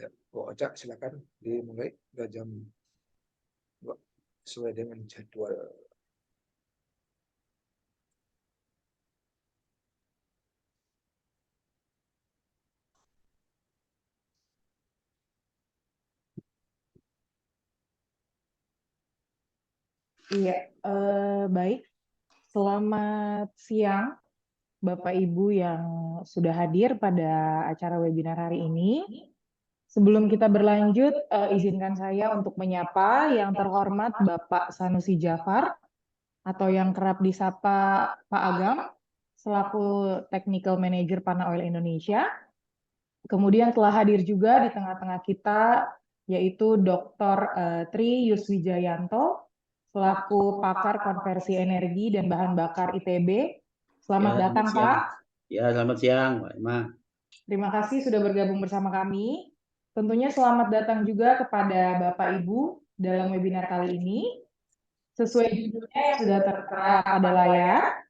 Ya, Bu Oca silakan dimulai, udah jam 2 sesuai dengan jadwal. Iya, baik. Selamat siang, Bapak Ibu yang sudah hadir pada acara webinar hari ini. Sebelum kita berlanjut, izinkan saya untuk menyapa yang terhormat Bapak Sanusi Jafar, atau yang kerap disapa Pak Agam, selaku Technical Manager Pana Oil Indonesia. Kemudian telah hadir juga di tengah-tengah kita, yaitu Dr. Tri Yuswijayanto, selaku pakar konversi energi dan bahan bakar ITB. Selamat datang, Pak. Ya, selamat siang, Pak Emma. Terima kasih sudah bergabung bersama kami. Tentunya selamat datang juga kepada Bapak Ibu dalam webinar kali ini. Sesuai judulnya yang sudah tertera pada layar,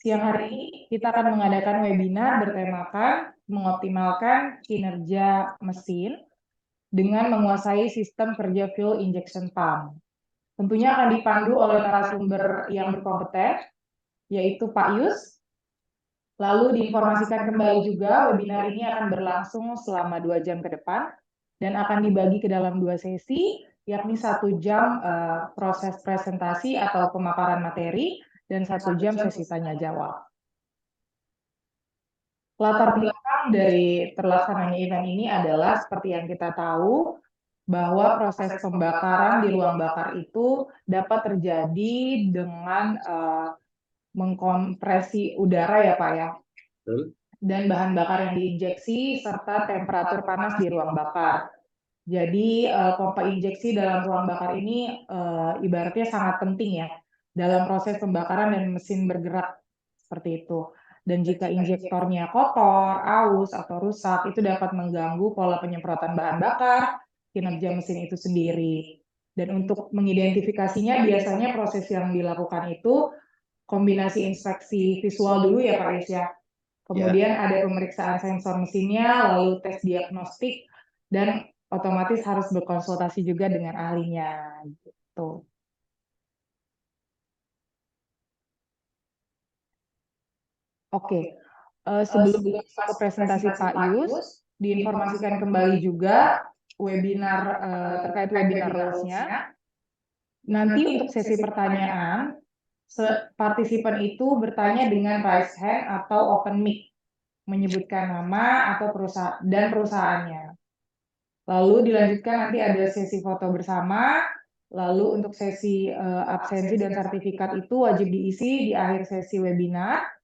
siang hari ini kita akan mengadakan webinar bertemakan mengoptimalkan kinerja mesin dengan menguasai sistem kerja fuel injection pump. Tentunya akan dipandu oleh narasumber yang berkompeten, yaitu Pak Yus. Lalu diinformasikan kembali juga, webinar ini akan berlangsung selama 2 jam ke depan, dan akan dibagi ke dalam 2 sesi, yakni 1 jam proses presentasi atau pemaparan materi, dan 1 jam sesi tanya-jawab. Latar belakang dari terlaksananya event ini adalah seperti yang kita tahu, bahwa proses pembakaran di ruang bakar itu dapat terjadi dengan mengkompresi udara ya Pak ya, dan bahan bakar yang diinjeksi serta temperatur panas di ruang bakar. Jadi pompa injeksi dalam ruang bakar ini ibaratnya sangat penting ya dalam proses pembakaran dan mesin bergerak seperti itu. Dan jika injektornya kotor, aus, atau rusak, itu dapat mengganggu pola penyemprotan bahan bakar, kinerja mesin itu sendiri. Dan untuk mengidentifikasinya biasanya proses yang dilakukan itu kombinasi inspeksi visual dulu ya Pak Yus ya. Kemudian ada pemeriksaan sensor mesinnya, lalu tes diagnostik, dan otomatis harus berkonsultasi juga dengan ahlinya gitu. Oke, sebelum ke presentasi Pak Yus, diinformasikan kembali juga webinar terkait webinar rules-nya. Nanti untuk sesi pertanyaan, partisipan itu bertanya dengan raise hand atau open mic, menyebutkan nama atau perusahaannya. Lalu dilanjutkan nanti ada sesi foto bersama, lalu untuk sesi absensi dan sertifikat itu wajib diisi di akhir sesi webinar.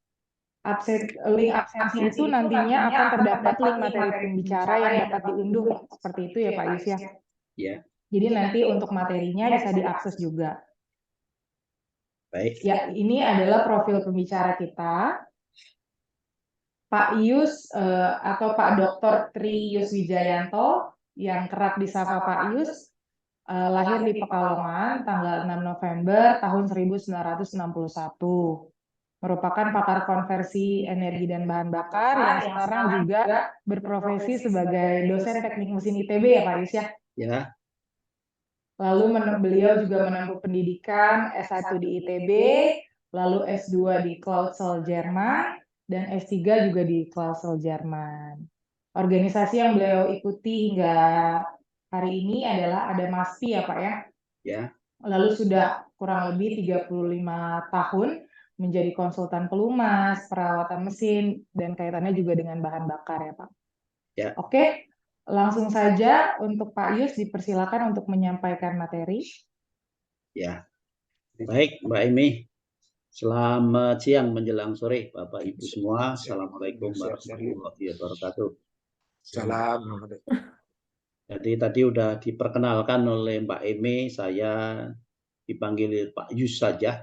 Link absensi itu nantinya akan terdapat link materi pembicara yang dapat diunduh, seperti itu ya Pak Yus ya? Ya. Jadi nanti untuk materinya bisa diakses juga. Baik. Ya, ini adalah profil pembicara kita. Pak Yus atau Pak Dr. Tri Yuswijayanto, yang kerap disapa Pak Yus, lahir di Pekalongan tanggal 6 November tahun 1961. Merupakan pakar konversi energi dan bahan bakar yang sekarang juga berprofesi sebagai dosen teknik mesin ITB ya Pak Yus ya? Ya. Lalu beliau juga menempuh pendidikan S1 di ITB, lalu S2 di Clausel Jerman, dan S3 juga di Clausel Jerman. Organisasi yang beliau ikuti hingga hari ini adalah ada MASPI ya Pak ya? Ya. Lalu sudah kurang lebih 35 tahun menjadi konsultan pelumas, perawatan mesin, dan kaitannya juga dengan bahan bakar ya Pak. Ya. Oke, langsung saja untuk Pak Yus dipersilakan untuk menyampaikan materi. Ya, baik Mbak Emi. Selamat siang menjelang sore Bapak Ibu semua. Assalamualaikum warahmatullahi wabarakatuh. Salam. Jadi tadi sudah diperkenalkan oleh Mbak Emi, saya dipanggil Pak Yus saja.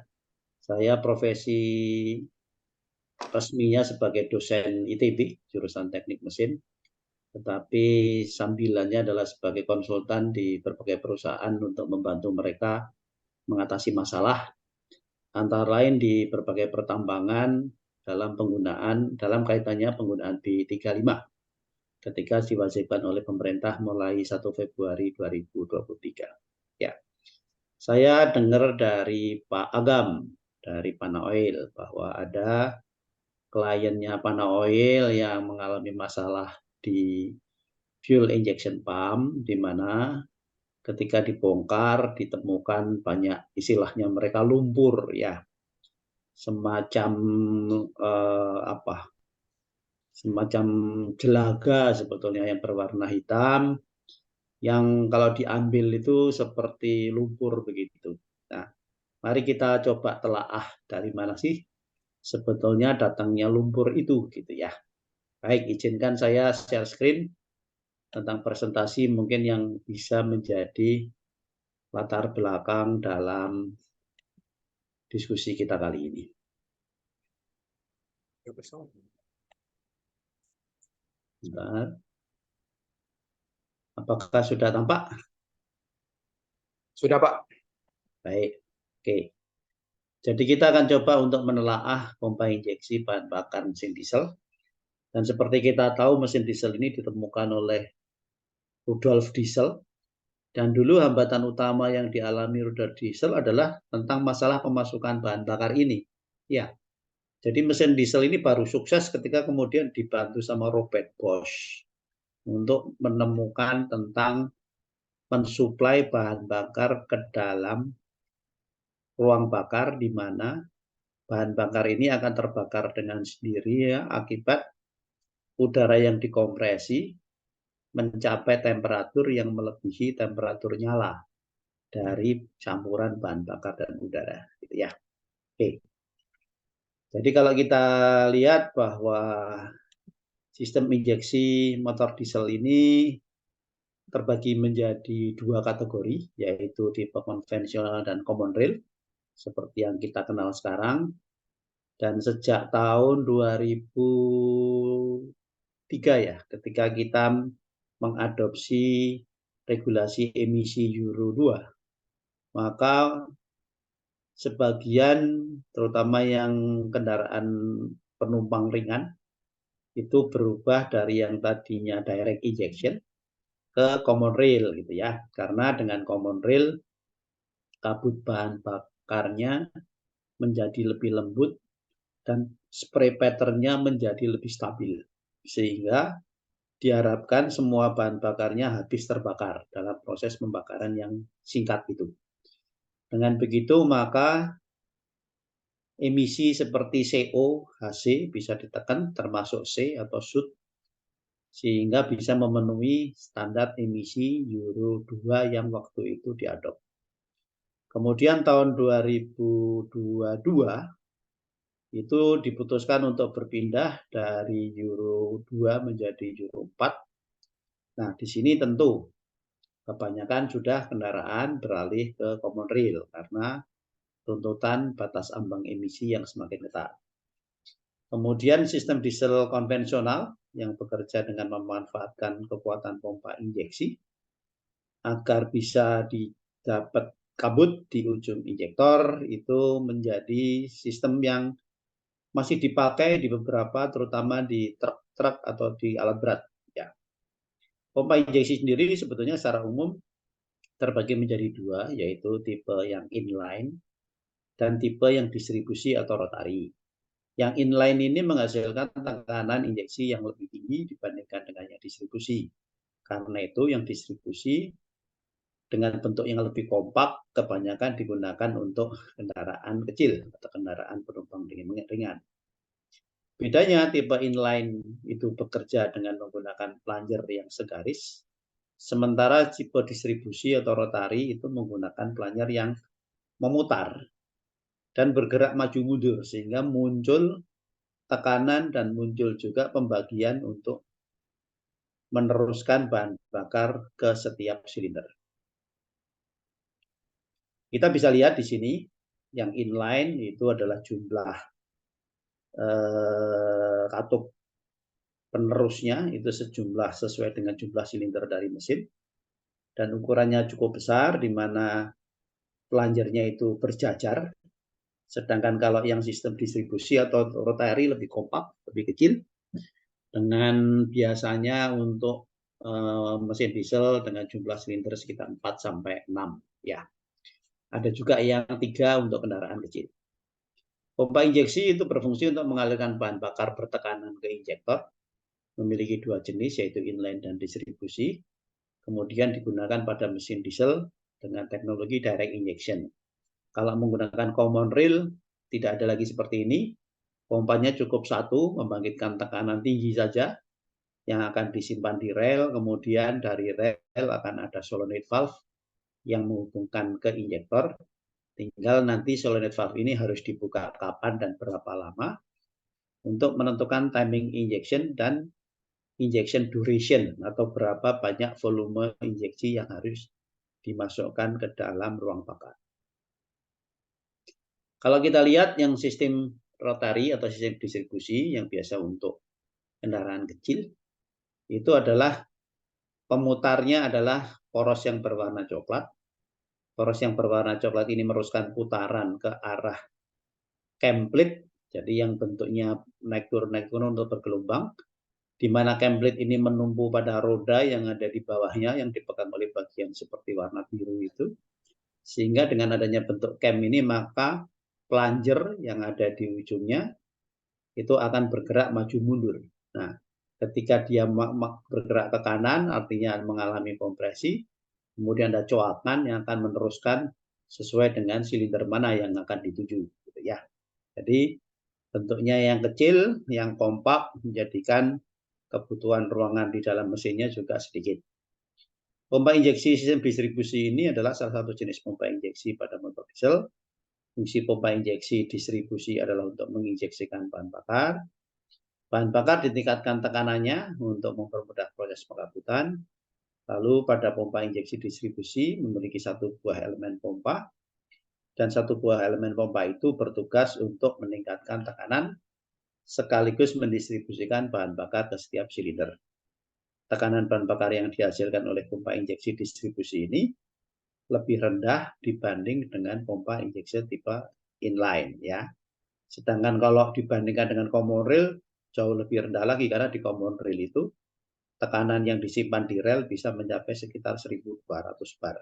Saya profesi resminya sebagai dosen ITB, jurusan teknik mesin. Tetapi sambilannya adalah sebagai konsultan di berbagai perusahaan untuk membantu mereka mengatasi masalah, antara lain di berbagai pertambangan dalam kaitannya penggunaan B35. ketika diwajibkan oleh pemerintah mulai 1 Februari 2023. Ya, saya dengar dari Pak Agam dari Panaoil bahwa ada kliennya Panaoil yang mengalami masalah di fuel injection pump, di mana ketika dibongkar ditemukan banyak istilahnya mereka lumpur ya, semacam semacam jelaga sebetulnya yang berwarna hitam yang kalau diambil itu seperti lumpur begitu. Nah, mari kita coba telaah dari mana sih sebetulnya datangnya lumpur itu gitu ya. Baik, izinkan saya share screen tentang presentasi mungkin yang bisa menjadi latar belakang dalam diskusi kita kali ini. Ya, bersama. Bentar. Apakah sudah tampak? Sudah, Pak. Baik, oke. Jadi kita akan coba untuk menelaah pompa injeksi bahan bakar mesin diesel. Dan seperti kita tahu mesin diesel ini ditemukan oleh Rudolf Diesel. Dan dulu hambatan utama yang dialami Rudolf Diesel adalah tentang masalah pemasukan bahan bakar ini. Ya, jadi mesin diesel ini baru sukses ketika kemudian dibantu sama Robert Bosch untuk menemukan tentang mensuplai bahan bakar ke dalam ruang bakar di mana bahan bakar ini akan terbakar dengan sendiri ya, akibat udara yang dikompresi mencapai temperatur yang melebihi temperatur nyala dari campuran bahan bakar dan udara gitu ya. Oke. Jadi kalau kita lihat bahwa sistem injeksi motor diesel ini terbagi menjadi dua kategori, yaitu tipe konvensional dan common rail, seperti yang kita kenal sekarang. Dan sejak tahun 2003 ya, ketika kita mengadopsi regulasi emisi Euro 2, maka sebagian terutama yang kendaraan penumpang ringan itu berubah dari yang tadinya direct injection ke common rail gitu ya. Karena dengan common rail kabut bahan bakarnya menjadi lebih lembut dan spray pattern-nya menjadi lebih stabil. Sehingga diharapkan semua bahan bakarnya habis terbakar dalam proses pembakaran yang singkat itu. Dengan begitu maka emisi seperti CO, HC bisa ditekan termasuk C atau SUT sehingga bisa memenuhi standar emisi Euro 2 yang waktu itu diadop. Kemudian tahun 2022 itu diputuskan untuk berpindah dari Euro 2 menjadi Euro 4. Nah, di sini tentu kebanyakan sudah kendaraan beralih ke common rail karena tuntutan batas ambang emisi yang semakin ketat. Kemudian sistem diesel konvensional yang bekerja dengan memanfaatkan kekuatan pompa injeksi agar bisa didapat kabut di ujung injektor itu menjadi sistem yang masih dipakai di beberapa terutama di truk-truk atau di alat berat ya. Pompa injeksi sendiri sebetulnya secara umum terbagi menjadi dua, yaitu tipe yang inline dan tipe yang distribusi atau rotari. Yang inline ini menghasilkan tekanan injeksi yang lebih tinggi dibandingkan dengan yang distribusi. Karena itu yang distribusi dengan bentuk yang lebih kompak kebanyakan digunakan untuk kendaraan kecil atau kendaraan penumpang ringan. Bedanya tipe inline itu bekerja dengan menggunakan plunger yang segaris, sementara tipe distribusi atau rotari itu menggunakan plunger yang memutar dan bergerak maju mundur sehingga muncul tekanan dan muncul juga pembagian untuk meneruskan bahan bakar ke setiap silinder. Kita bisa lihat di sini yang inline itu adalah jumlah katup penerusnya itu sejumlah sesuai dengan jumlah silinder dari mesin dan ukurannya cukup besar di mana planjernya itu berjajar. Sedangkan kalau yang sistem distribusi atau rotary lebih kompak, lebih kecil dengan biasanya untuk mesin diesel dengan jumlah silinder sekitar 4 sampai 6 ya. Ada juga yang 3 untuk kendaraan kecil. Pompa injeksi itu berfungsi untuk mengalirkan bahan bakar bertekanan ke injektor, memiliki 2 jenis yaitu inline dan distribusi. Kemudian digunakan pada mesin diesel dengan teknologi direct injection. Kalau menggunakan common rail tidak ada lagi seperti ini. Pompanya cukup satu, membangkitkan tekanan tinggi saja yang akan disimpan di rel, kemudian dari rel akan ada solenoid valve yang menghubungkan ke injektor. Tinggal nanti solenoid valve ini harus dibuka kapan dan berapa lama untuk menentukan timing injection dan injection duration atau berapa banyak volume injeksi yang harus dimasukkan ke dalam ruang bakar. Kalau kita lihat yang sistem rotary atau sistem distribusi yang biasa untuk kendaraan kecil, itu adalah pemutarnya adalah poros yang berwarna coklat. Poros yang berwarna coklat ini meneruskan putaran ke arah template, jadi yang bentuknya naik turun untuk bergelombang, di mana template ini menumpu pada roda yang ada di bawahnya yang dipegang oleh bagian seperti warna biru itu. Sehingga dengan adanya bentuk cam ini maka plunger yang ada di ujungnya itu akan bergerak maju mundur. Nah, ketika dia bergerak ke kanan artinya mengalami kompresi, kemudian ada coakan yang akan meneruskan sesuai dengan silinder mana yang akan dituju gitu ya. Jadi bentuknya yang kecil, yang kompak menjadikan kebutuhan ruangan di dalam mesinnya juga sedikit. Pompa injeksi sistem distribusi ini adalah salah satu jenis pompa injeksi pada motor diesel. Fungsi pompa injeksi distribusi adalah untuk menginjeksikan bahan bakar. Bahan bakar ditingkatkan tekanannya untuk mempermudah proses pengangkutan. Lalu pada pompa injeksi distribusi memiliki 1 buah elemen pompa. Dan 1 buah elemen pompa itu bertugas untuk meningkatkan tekanan sekaligus mendistribusikan bahan bakar ke setiap silinder. Tekanan bahan bakar yang dihasilkan oleh pompa injeksi distribusi ini lebih rendah dibanding dengan pompa injeksi tipe inline ya. Sedangkan kalau dibandingkan dengan common rail jauh lebih rendah lagi karena di common rail itu tekanan yang disimpan di rel bisa mencapai sekitar 1.200 bar.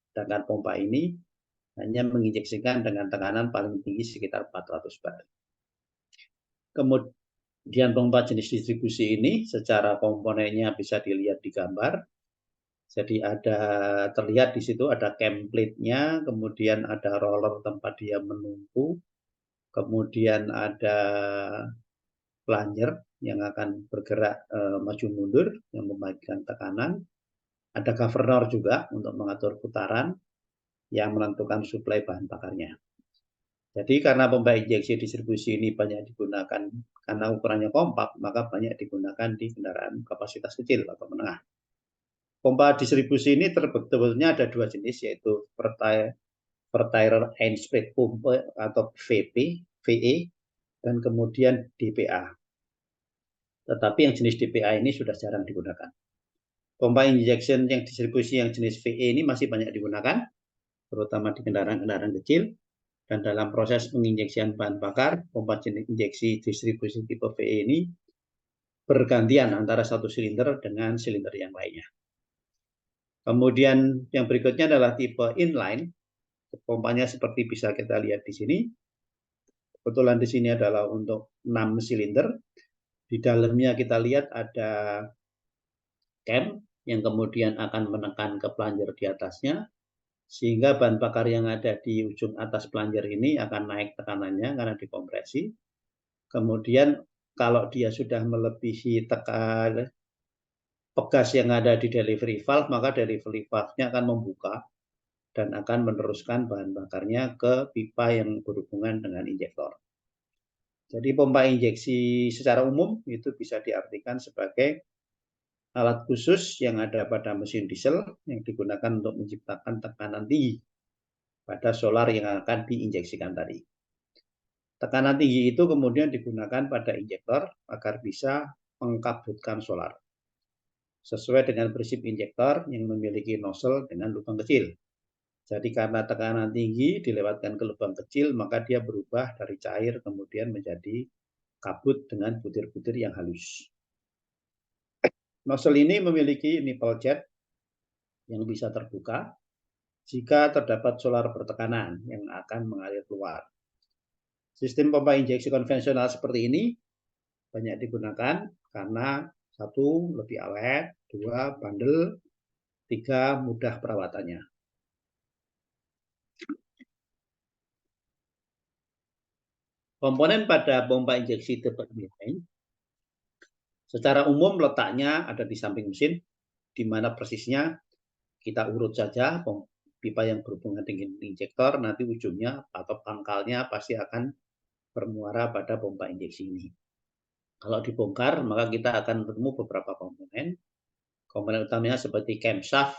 Sedangkan pompa ini hanya menginjeksikan dengan tekanan paling tinggi sekitar 400 bar. Kemudian pompa jenis distribusi ini secara komponennya bisa dilihat di gambar. Jadi terlihat di situ ada template-nya, kemudian ada roller tempat dia menumpu, kemudian ada plunger yang akan bergerak maju mundur yang membagikan tekanan. Ada governor juga untuk mengatur putaran yang menentukan suplai bahan bakarnya. Jadi karena pompa injeksi distribusi ini banyak digunakan karena ukurannya kompak, maka banyak digunakan di kendaraan kapasitas kecil atau menengah. Pompa distribusi ini sebetulnya ada 2 jenis yaitu Vertairer Einspeed Pump atau VE dan kemudian DPA. Tetapi yang jenis DPA ini sudah jarang digunakan. Pompa injection yang distribusi yang jenis VE ini masih banyak digunakan, terutama di kendaraan-kendaraan kecil. Dan dalam proses penginjeksian bahan bakar, pompa injeksi distribusi tipe VE ini bergantian antara satu silinder dengan silinder yang lainnya. Kemudian yang berikutnya adalah tipe inline. Pompanya seperti bisa kita lihat di sini. Kebetulan di sini adalah untuk 6 silinder. Di dalamnya kita lihat ada cam yang kemudian akan menekan ke plunger di atasnya, sehingga bahan bakar yang ada di ujung atas plunger ini akan naik tekanannya karena dikompresi. Kemudian kalau dia sudah melebihi tekan pegas yang ada di delivery valve, maka delivery valve-nya akan membuka dan akan meneruskan bahan bakarnya ke pipa yang berhubungan dengan injektor. Jadi pompa injeksi secara umum itu bisa diartikan sebagai alat khusus yang ada pada mesin diesel yang digunakan untuk menciptakan tekanan tinggi pada solar yang akan diinjeksikan tadi. Tekanan tinggi itu kemudian digunakan pada injektor agar bisa mengkabutkan solar. Sesuai dengan prinsip injektor yang memiliki nozzle dengan lubang kecil. Jadi karena tekanan tinggi dilewatkan ke lubang kecil, maka dia berubah dari cair kemudian menjadi kabut dengan butir-butir yang halus. Nozzle ini memiliki nipple jet yang bisa terbuka jika terdapat solar bertekanan yang akan mengalir keluar. Sistem pompa injeksi konvensional seperti ini banyak digunakan karena satu, lebih awet, dua, bandel, tiga, mudah perawatannya. Komponen pada pompa injeksi tipe inline secara umum letaknya ada di samping mesin, di mana persisnya kita urut saja pipa yang berhubungan dengan injektor, nanti ujungnya atau pangkalnya pasti akan bermuara pada pompa injeksi ini. Kalau dibongkar, maka kita akan bertemu beberapa komponen. Komponen utamanya seperti camshaft.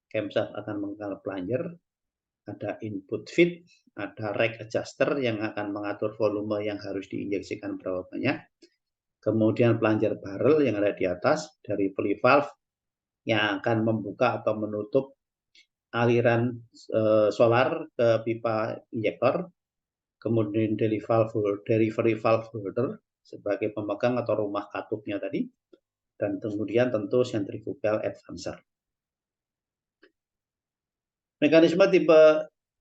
Camshaft akan mengenal plunger, ada input feed, ada rack adjuster yang akan mengatur volume yang harus diinjeksikan berapa banyak. Kemudian plunger barrel yang ada di atas dari pulley valve yang akan membuka atau menutup aliran solar ke pipa injektor. Kemudian delivery valve holder sebagai pemegang atau rumah katupnya tadi. Dan kemudian tentu centrifugal advancer. Mekanisme tipe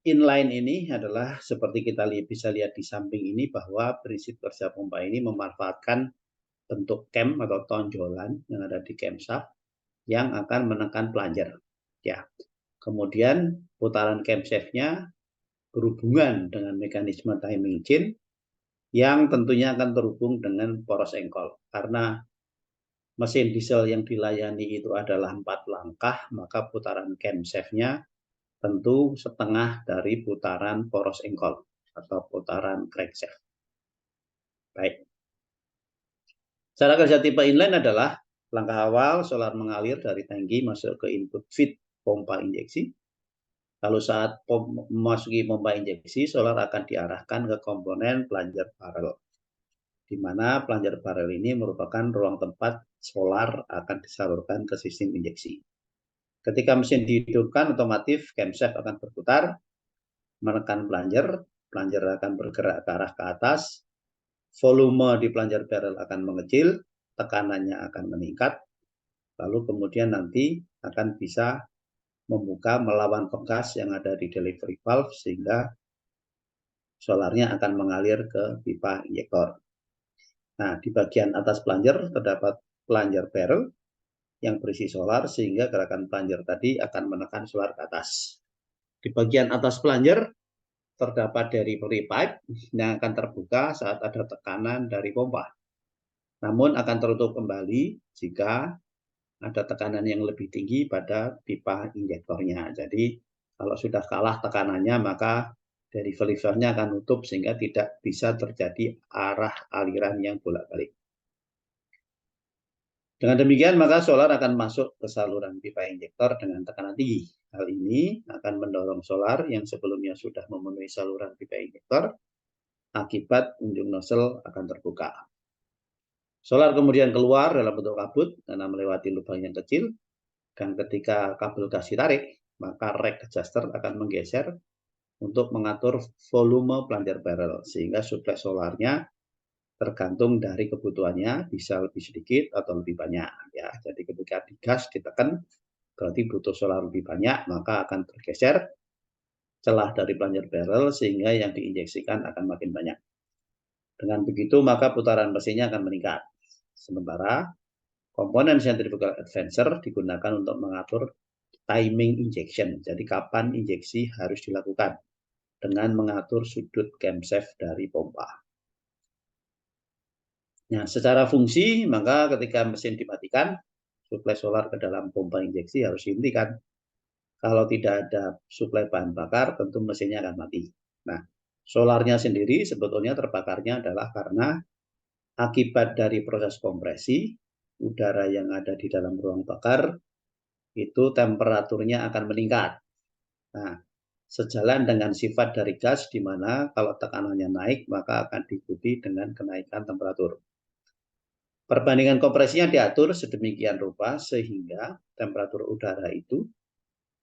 inline ini adalah seperti kita bisa lihat di samping ini bahwa prinsip kerja pompa ini memanfaatkan bentuk cam atau tonjolan yang ada di camshaft yang akan menekan plunger. Ya. Kemudian putaran camshaft-nya berhubungan dengan mekanisme timing chain yang tentunya akan terhubung dengan poros engkol. Karena mesin diesel yang dilayani itu adalah 4 langkah, maka putaran camshaft-nya tentu setengah dari putaran poros engkol atau putaran crankshaft. Baik. Cara kerja tipe inline adalah langkah awal solar mengalir dari tangki masuk ke input feed pompa injeksi. Lalu saat memasuki pompa injeksi, solar akan diarahkan ke komponen plunger barrel, di mana plunger barrel ini merupakan ruang tempat solar akan disalurkan ke sistem injeksi. Ketika mesin dihidupkan, otomatis camshaft akan berputar, menekan plunger, plunger akan bergerak ke arah ke atas, volume di plunger barrel akan mengecil, tekanannya akan meningkat, lalu kemudian nanti akan bisa membuka melawan gas yang ada di delivery valve sehingga solarnya akan mengalir ke pipa injektor. Nah, di bagian atas plunger terdapat plunger barrel yang berisi solar sehingga gerakan plunger tadi akan menekan solar ke atas. Di bagian atas plunger terdapat delivery pipe yang akan terbuka saat ada tekanan dari pompa. Namun akan tertutup kembali jika ada tekanan yang lebih tinggi pada pipa injektornya. Jadi kalau sudah kalah tekanannya maka delivery valve-nya akan tutup sehingga tidak bisa terjadi arah aliran yang bolak-balik. Dengan demikian maka solar akan masuk ke saluran pipa injektor dengan tekanan tinggi. Hal ini akan mendorong solar yang sebelumnya sudah memenuhi saluran pipa injektor akibat ujung nozzle akan terbuka. Solar kemudian keluar dalam bentuk kabut karena melewati lubang yang kecil, dan ketika kabel gas ditarik, maka rack adjuster akan menggeser untuk mengatur volume plunger barrel sehingga suplai solarnya tergantung dari kebutuhannya, bisa lebih sedikit atau lebih banyak. Ya, jadi ketika digas ditekan, berarti butuh solar lebih banyak, maka akan bergeser celah dari plunger barrel sehingga yang diinjeksikan akan makin banyak. Dengan begitu, maka putaran mesinnya akan meningkat. Sementara komponen centrifugal advancer digunakan untuk mengatur timing injection. Jadi kapan injeksi harus dilakukan dengan mengatur sudut camshaft dari pompa. Nah, secara fungsi, maka ketika mesin dimatikan, suplai solar ke dalam pompa injeksi harus dihentikan. Kalau tidak ada suplai bahan bakar, tentu mesinnya akan mati. Nah, solarnya sendiri sebetulnya terbakarnya adalah karena akibat dari proses kompresi, udara yang ada di dalam ruang bakar, itu temperaturnya akan meningkat. Nah, sejalan dengan sifat dari gas, di mana kalau tekanannya naik, maka akan diikuti dengan kenaikan temperatur. Perbandingan kompresinya diatur sedemikian rupa sehingga temperatur udara itu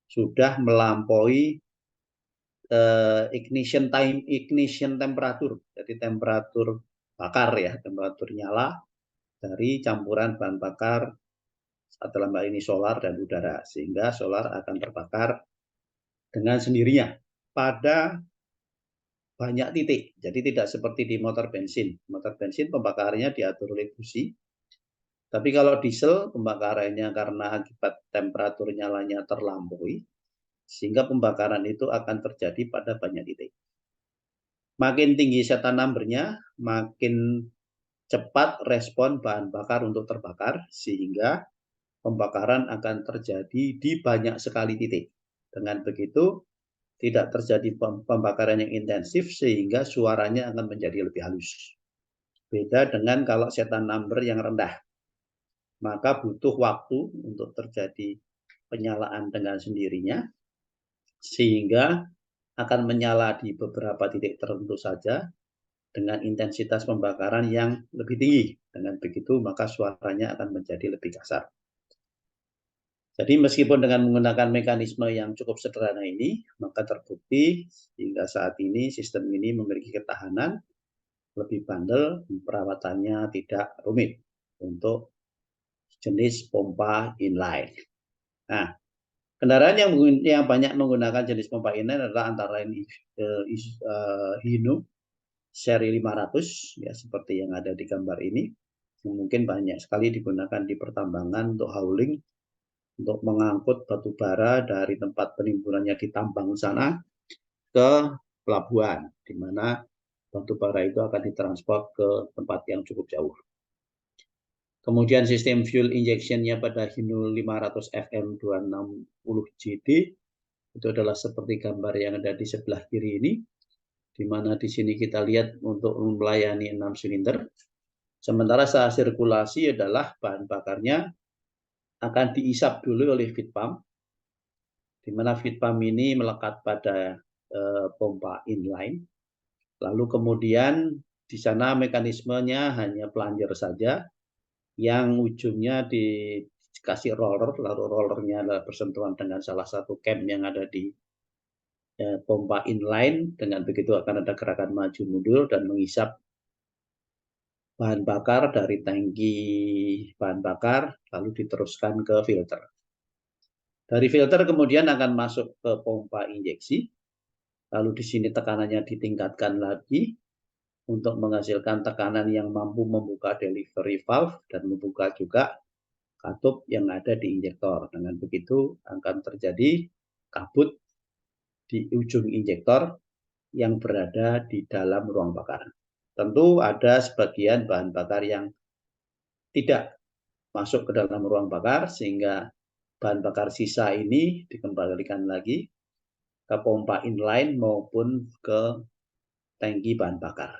sudah melampaui ignition temperatur. Jadi temperatur bakar ya, temperatur nyala dari campuran bahan bakar dalam hal ini solar dan udara, sehingga solar akan terbakar dengan sendirinya pada banyak titik. Jadi tidak seperti di motor bensin. Motor bensin pembakarannya diatur oleh busi. Tapi kalau diesel pembakarannya karena akibat temperatur nyalanya terlampaui, sehingga pembakaran itu akan terjadi pada banyak titik. Makin tinggi setan number-nya, makin cepat respon bahan bakar untuk terbakar, sehingga pembakaran akan terjadi di banyak sekali titik. Dengan begitu, tidak terjadi pembakaran yang intensif sehingga suaranya akan menjadi lebih halus. Beda dengan kalau setan number yang rendah. Maka butuh waktu untuk terjadi penyalaan dengan sendirinya sehingga akan menyala di beberapa titik tertentu saja dengan intensitas pembakaran yang lebih tinggi. Dengan begitu maka suaranya akan menjadi lebih kasar. Jadi meskipun dengan menggunakan mekanisme yang cukup sederhana ini, maka terbukti hingga saat ini sistem ini memiliki ketahanan, lebih bandel, perawatannya tidak rumit untuk jenis pompa inline. Nah, kendaraan yang banyak menggunakan jenis pompa inline adalah antara lain Hino seri 500, ya seperti yang ada di gambar ini, yang mungkin banyak sekali digunakan di pertambangan untuk hauling, untuk mengangkut batu bara dari tempat penimbulannya di tambang sana ke pelabuhan, di mana batu bara itu akan ditransport ke tempat yang cukup jauh. Kemudian sistem fuel injection-nya pada Hino 500 FM 260 JD itu adalah seperti gambar yang ada di sebelah kiri ini, di mana di sini kita lihat untuk melayani 6 silinder. Sementara saat sirkulasi adalah bahan bakarnya akan diisap dulu oleh feed pump, di mana feed pump ini melekat pada pompa inline. Lalu kemudian di sana mekanismenya hanya plunger saja, yang ujungnya dikasih roller, lalu rollernya adalah bersentuhan dengan salah satu cam yang ada di pompa inline. Dengan begitu akan ada gerakan maju mundur dan mengisap bahan bakar dari tangki bahan bakar, lalu diteruskan ke filter. Dari filter kemudian akan masuk ke pompa injeksi, lalu di sini tekanannya ditingkatkan lagi untuk menghasilkan tekanan yang mampu membuka delivery valve dan membuka juga katup yang ada di injektor. Dengan begitu akan terjadi kabut di ujung injektor yang berada di dalam ruang bakar. Tentu ada sebagian bahan bakar yang tidak masuk ke dalam ruang bakar, sehingga bahan bakar sisa ini dikembalikan lagi ke pompa inline maupun ke tangki bahan bakar.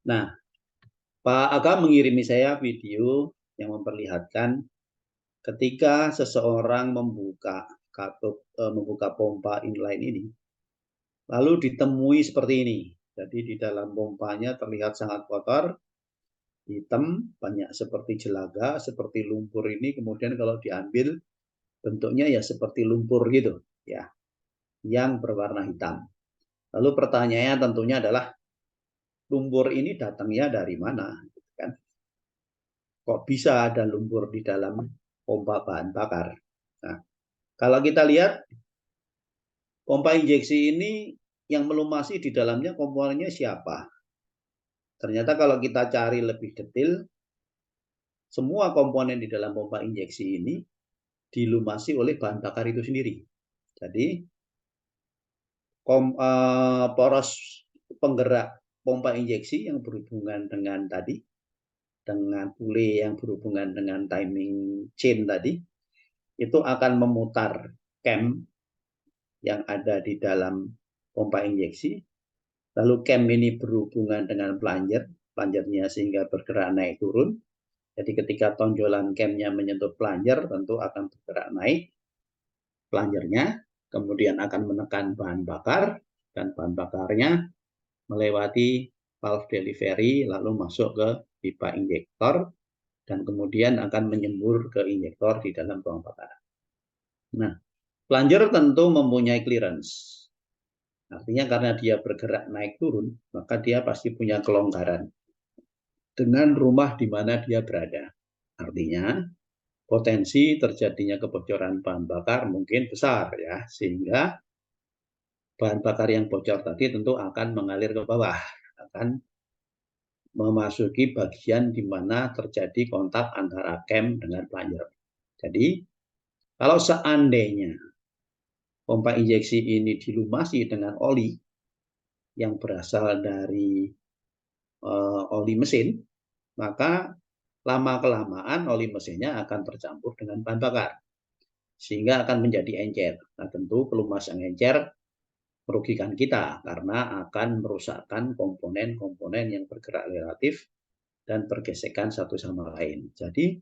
Nah, Pak Aga mengirimi saya video yang memperlihatkan ketika seseorang membuka pompa inline ini, lalu ditemui seperti ini. Jadi di dalam pompanya terlihat sangat kotor, hitam, banyak seperti jelaga, seperti lumpur ini. Kemudian kalau diambil bentuknya ya seperti lumpur gitu, ya, yang berwarna hitam. Lalu pertanyaannya tentunya adalah lumpur ini datangnya dari mana? Kan? Kok bisa ada lumpur di dalam pompa bahan bakar? Nah, kalau kita lihat pompa injeksi ini yang melumasi di dalamnya komponennya siapa? Ternyata kalau kita cari lebih detail, semua komponen di dalam pompa injeksi ini dilumasi oleh bahan bakar itu sendiri. Jadi poros penggerak pompa injeksi yang berhubungan dengan tadi, dengan pule yang berhubungan dengan timing chain tadi, itu akan memutar cam yang ada di dalam pompa injeksi. Lalu cam ini berhubungan dengan plungernya sehingga bergerak naik turun. Jadi ketika tonjolan camnya menyentuh plunger, tentu akan bergerak naik plungernya, kemudian akan menekan bahan bakar, dan bahan bakarnya melewati valve delivery, lalu masuk ke pipa injektor, dan kemudian akan menyembur ke injektor di dalam ruang bakar. Nah, plunger tentu mempunyai clearance. Artinya karena dia bergerak naik turun, maka dia pasti punya kelonggaran dengan rumah di mana dia berada. Artinya potensi terjadinya kebocoran bahan bakar mungkin besar ya, sehingga bahan bakar yang bocor tadi tentu akan mengalir ke bawah, akan memasuki bagian di mana terjadi kontak antara cam dengan plunger. Jadi kalau seandainya pompa injeksi ini dilumasi dengan oli yang berasal dari oli mesin, maka lama-kelamaan oli mesinnya akan tercampur dengan bahan bakar, sehingga akan menjadi encer. Nah, tentu pelumasan encer merugikan kita karena akan merusakkan komponen-komponen yang bergerak relatif dan bergesekan satu sama lain. Jadi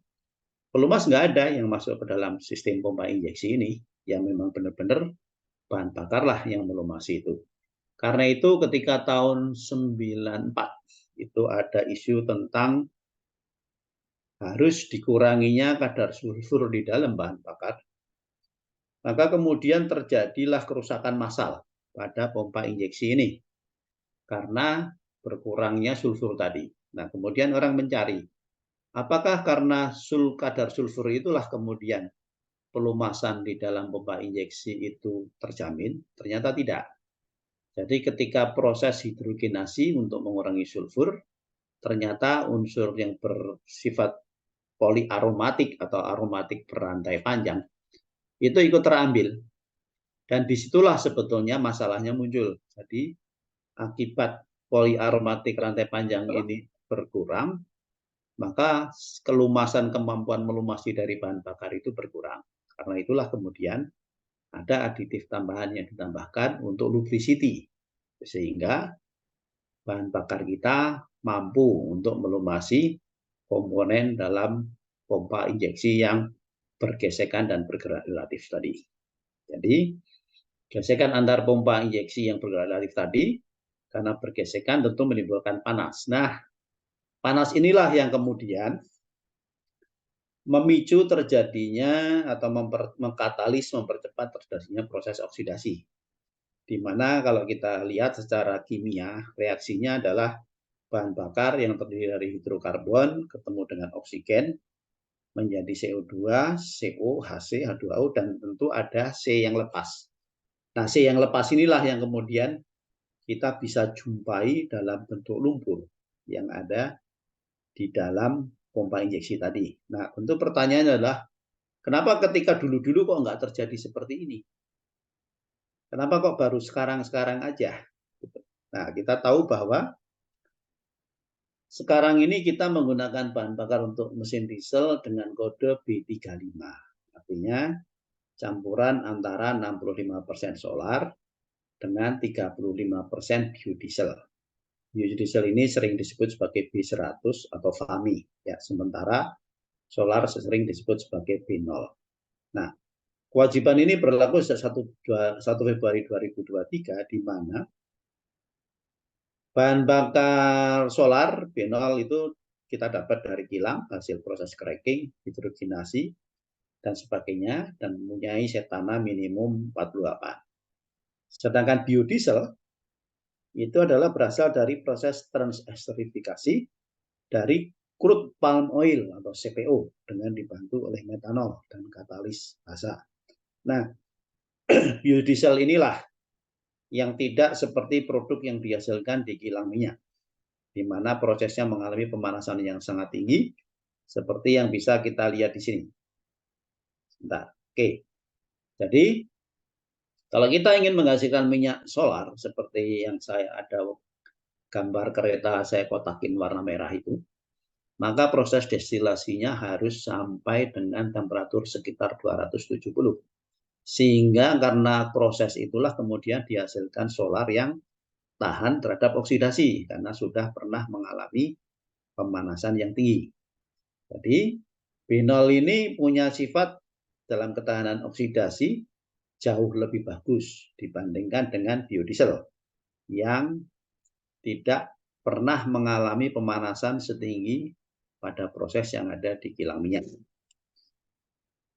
pelumas nggak ada yang masuk ke dalam sistem pompa injeksi ini, yang memang benar-benar bahan bakar lah yang melumasi itu. Karena itu ketika tahun 94 itu ada isu tentang harus dikuranginya kadar sulfur di dalam bahan bakar, maka kemudian terjadilah kerusakan massal pada pompa injeksi ini karena berkurangnya sulfur tadi. Nah, kemudian orang mencari, apakah karena kadar sulfur itulah kemudian pelumasan di dalam pompa injeksi itu terjamin? Ternyata tidak. Jadi ketika proses hidrogenasi untuk mengurangi sulfur, ternyata unsur yang bersifat poliaromatik atau aromatik berantai panjang itu ikut terambil. Dan disitulah sebetulnya masalahnya muncul. Jadi akibat poliaromatik rantai panjang ini berkurang, maka kelumasan kemampuan melumasi dari bahan bakar itu berkurang. Karena itulah kemudian ada aditif tambahan yang ditambahkan untuk lubricity, sehingga bahan bakar kita mampu untuk melumasi komponen dalam pompa injeksi yang bergesekan dan bergerak relatif tadi. Jadi gesekan antar pompa injeksi yang bergerak relatif tadi karena bergesekan tentu menimbulkan panas. Nah, panas inilah yang kemudian memicu terjadinya atau mengkatalis, mempercepat terjadinya proses oksidasi. Di mana kalau kita lihat secara kimia, reaksinya adalah bahan bakar yang terdiri dari hidrokarbon ketemu dengan oksigen menjadi CO2, CO, HC, H2O, dan tentu ada C yang lepas. Nah, C yang lepas inilah yang kemudian kita bisa jumpai dalam bentuk lumpur yang ada di dalam pompa injeksi tadi. Nah, tentu pertanyaannya adalah, kenapa ketika dulu-dulu kok nggak terjadi seperti ini? Kenapa kok baru sekarang-sekarang aja? Nah, kita tahu bahwa sekarang ini kita menggunakan bahan bakar untuk mesin diesel dengan kode B35. Artinya campuran antara 65% solar dengan 35% biodiesel. Biodiesel ini sering disebut sebagai B100 atau FAMI. Ya, sementara solar sering disebut sebagai B0. Nah, kewajiban ini berlaku sejak 1 Februari 2023, di mana bahan bakar solar B0 itu kita dapat dari kilang, hasil proses cracking, hidrogenasi, dan sebagainya, dan mempunyai setana minimum 48. Sedangkan biodiesel itu adalah berasal dari proses transesterifikasi dari crude palm oil atau CPO dengan dibantu oleh metanol dan katalis basa. Nah, biodiesel inilah yang tidak seperti produk yang dihasilkan di kilang minyak, di mana prosesnya mengalami pemanasan yang sangat tinggi, seperti yang bisa kita lihat di sini. Sebentar. Oke. Jadi, kalau kita ingin menghasilkan minyak solar, seperti yang saya ada gambar kereta saya kotakin warna merah itu, maka proses destilasinya harus sampai dengan temperatur sekitar 270. Sehingga karena proses itulah kemudian dihasilkan solar yang tahan terhadap oksidasi karena sudah pernah mengalami pemanasan yang tinggi. Jadi B0 ini punya sifat dalam ketahanan oksidasi jauh lebih bagus dibandingkan dengan biodiesel yang tidak pernah mengalami pemanasan setinggi pada proses yang ada di kilang minyak.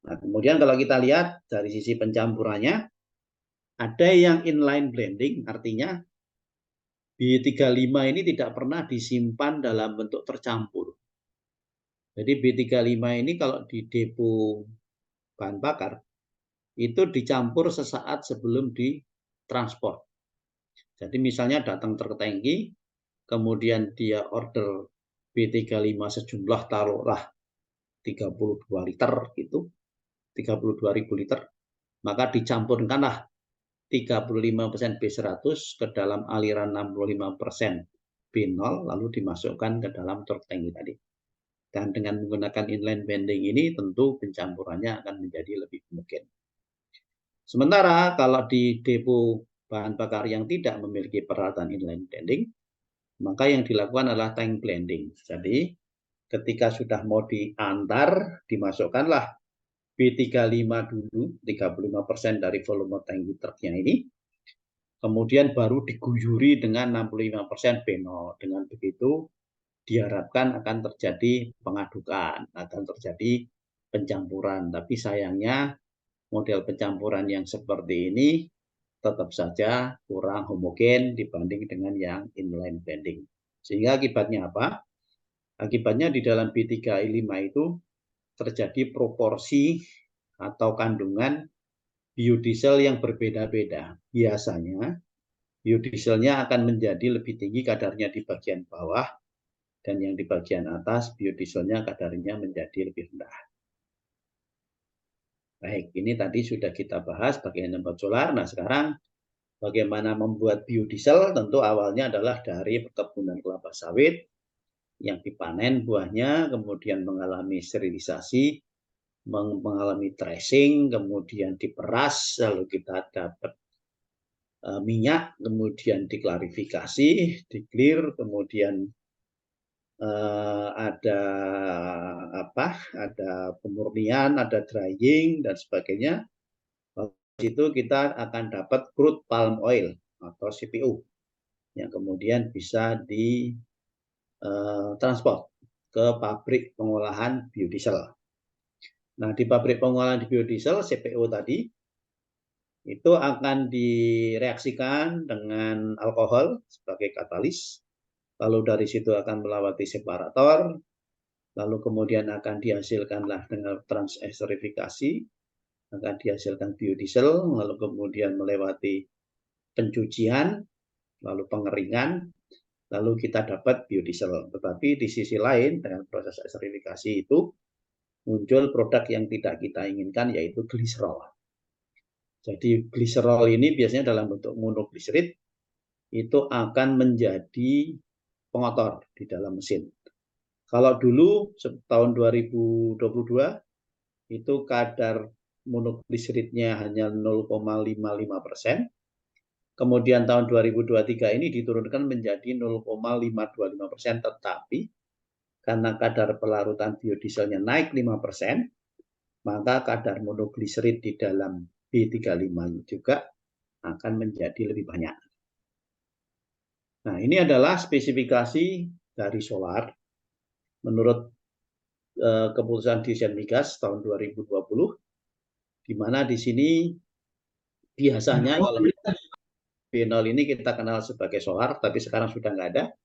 Nah, kemudian kalau kita lihat dari sisi pencampurannya, ada yang inline blending, artinya B35 ini tidak pernah disimpan dalam bentuk tercampur. Jadi B35 ini kalau di depo bahan bakar itu dicampur sesaat sebelum ditransport. Jadi misalnya datang truk tangki, kemudian dia order B35 sejumlah taruhlah 32 liter gitu, 32.000 liter, maka dicampurkanlah 35% B100 ke dalam aliran 65% B0 lalu dimasukkan ke dalam truk tangki tadi. Dan dengan menggunakan inline blending ini tentu pencampurannya akan menjadi lebih mungkin. Sementara kalau di depo bahan bakar yang tidak memiliki peralatan inline blending, maka yang dilakukan adalah tank blending. Jadi ketika sudah mau diantar, dimasukkanlah B35 dulu, 35% dari volume tangki truknya ini, kemudian baru diguyuri dengan 65% B0. Dengan begitu diharapkan akan terjadi pengadukan, akan terjadi pencampuran. Tapi sayangnya model pencampuran yang seperti ini tetap saja kurang homogen dibanding dengan yang inline blending. Sehingga akibatnya apa? Akibatnya di dalam B3I5 itu terjadi proporsi atau kandungan biodiesel yang berbeda-beda. Biasanya biodieselnya akan menjadi lebih tinggi kadarnya di bagian bawah, dan yang di bagian atas biodieselnya kadarnya menjadi lebih rendah. Baik, ini tadi sudah kita bahas bagaimana membuat solar. Nah, sekarang bagaimana membuat biodiesel? Tentu awalnya adalah dari perkebunan kelapa sawit yang dipanen buahnya, kemudian mengalami sterilisasi, mengalami tracing, kemudian diperas, lalu kita dapat minyak, kemudian diklarifikasi, di-clear, kemudian ada pemurnian, ada drying dan sebagainya. Di situ kita akan dapat crude palm oil atau CPO yang kemudian bisa ditransport ke pabrik pengolahan biodiesel. Nah, di pabrik pengolahan biodiesel CPO tadi itu akan direaksikan dengan alkohol sebagai katalis. Lalu dari situ akan melewati separator, lalu kemudian akan dihasilkanlah dengan transesterifikasi, akan dihasilkan biodiesel, lalu kemudian melewati pencucian, lalu pengeringan, lalu kita dapat biodiesel. Tetapi di sisi lain dengan proses esterifikasi itu muncul produk yang tidak kita inginkan, yaitu gliserol. Jadi gliserol ini biasanya dalam bentuk monogliserid itu akan menjadi pengotor di dalam mesin. Kalau dulu tahun 2022 itu kadar monogliseridnya hanya 0,55%, kemudian tahun 2023 ini diturunkan menjadi 0,525%, tetapi karena kadar pelarutan biodieselnya naik 5%, maka kadar monogliserid di dalam B35 juga akan menjadi lebih banyak. Nah, ini adalah spesifikasi dari solar menurut keputusan Dirjen Migas tahun 2020, di mana di sini biasanya kalau B0 ini kita kenal sebagai solar, tapi sekarang sudah nggak ada,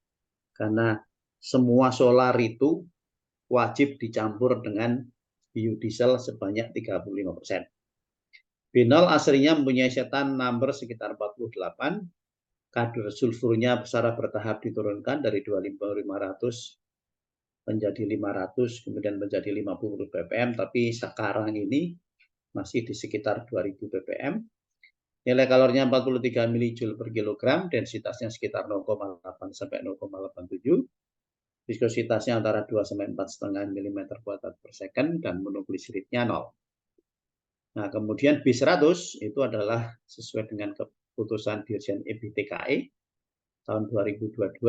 karena semua solar itu wajib dicampur dengan biodiesel sebanyak 35%. B0 aslinya mempunyai setan number sekitar 48, kadar sulfurnya secara bertahap diturunkan dari 2500 menjadi 500, kemudian menjadi 50 ppm, tapi sekarang ini masih di sekitar 2000 ppm. Nilai kalorinya 43 mJ per kilogram, densitasnya sekitar 0,8 sampai 0,87, viskositasnya antara 2 sampai 4,5 mm kuadrat per second, dan monogliseridnya 0. Nah, kemudian B100 itu adalah sesuai dengan keputusan Dirjen EBTKE tahun 2022.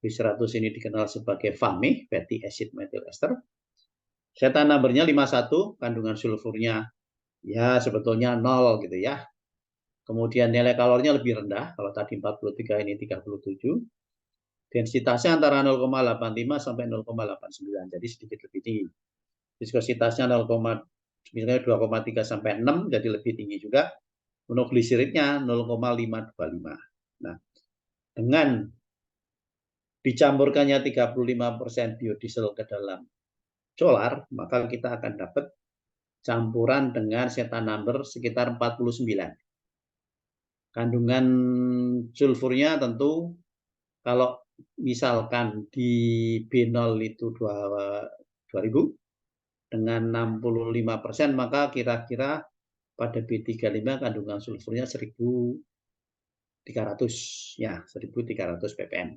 B100 ini dikenal sebagai FAME, fatty acid methyl ester. Setan numbernya 51, kandungan sulfurnya ya sebetulnya 0 gitu ya. Kemudian nilai kalorinya lebih rendah, kalau tadi 43 ini 37. Densitasnya antara 0,85 sampai 0,89, jadi sedikit lebih tinggi. Viskositasnya misalnya 2,3 sampai 6, jadi lebih tinggi juga. Monogliseridnya 0,525. Nah, dengan dicampurkannya 35% biodiesel ke dalam solar, maka kita akan dapat campuran dengan setan number sekitar 49. Kandungan sulfurnya tentu kalau misalkan di B0 itu 2000 dengan 65%, maka kira-kira pada B35 kandungan sulfurnya 1300 ya, 1300 ppm.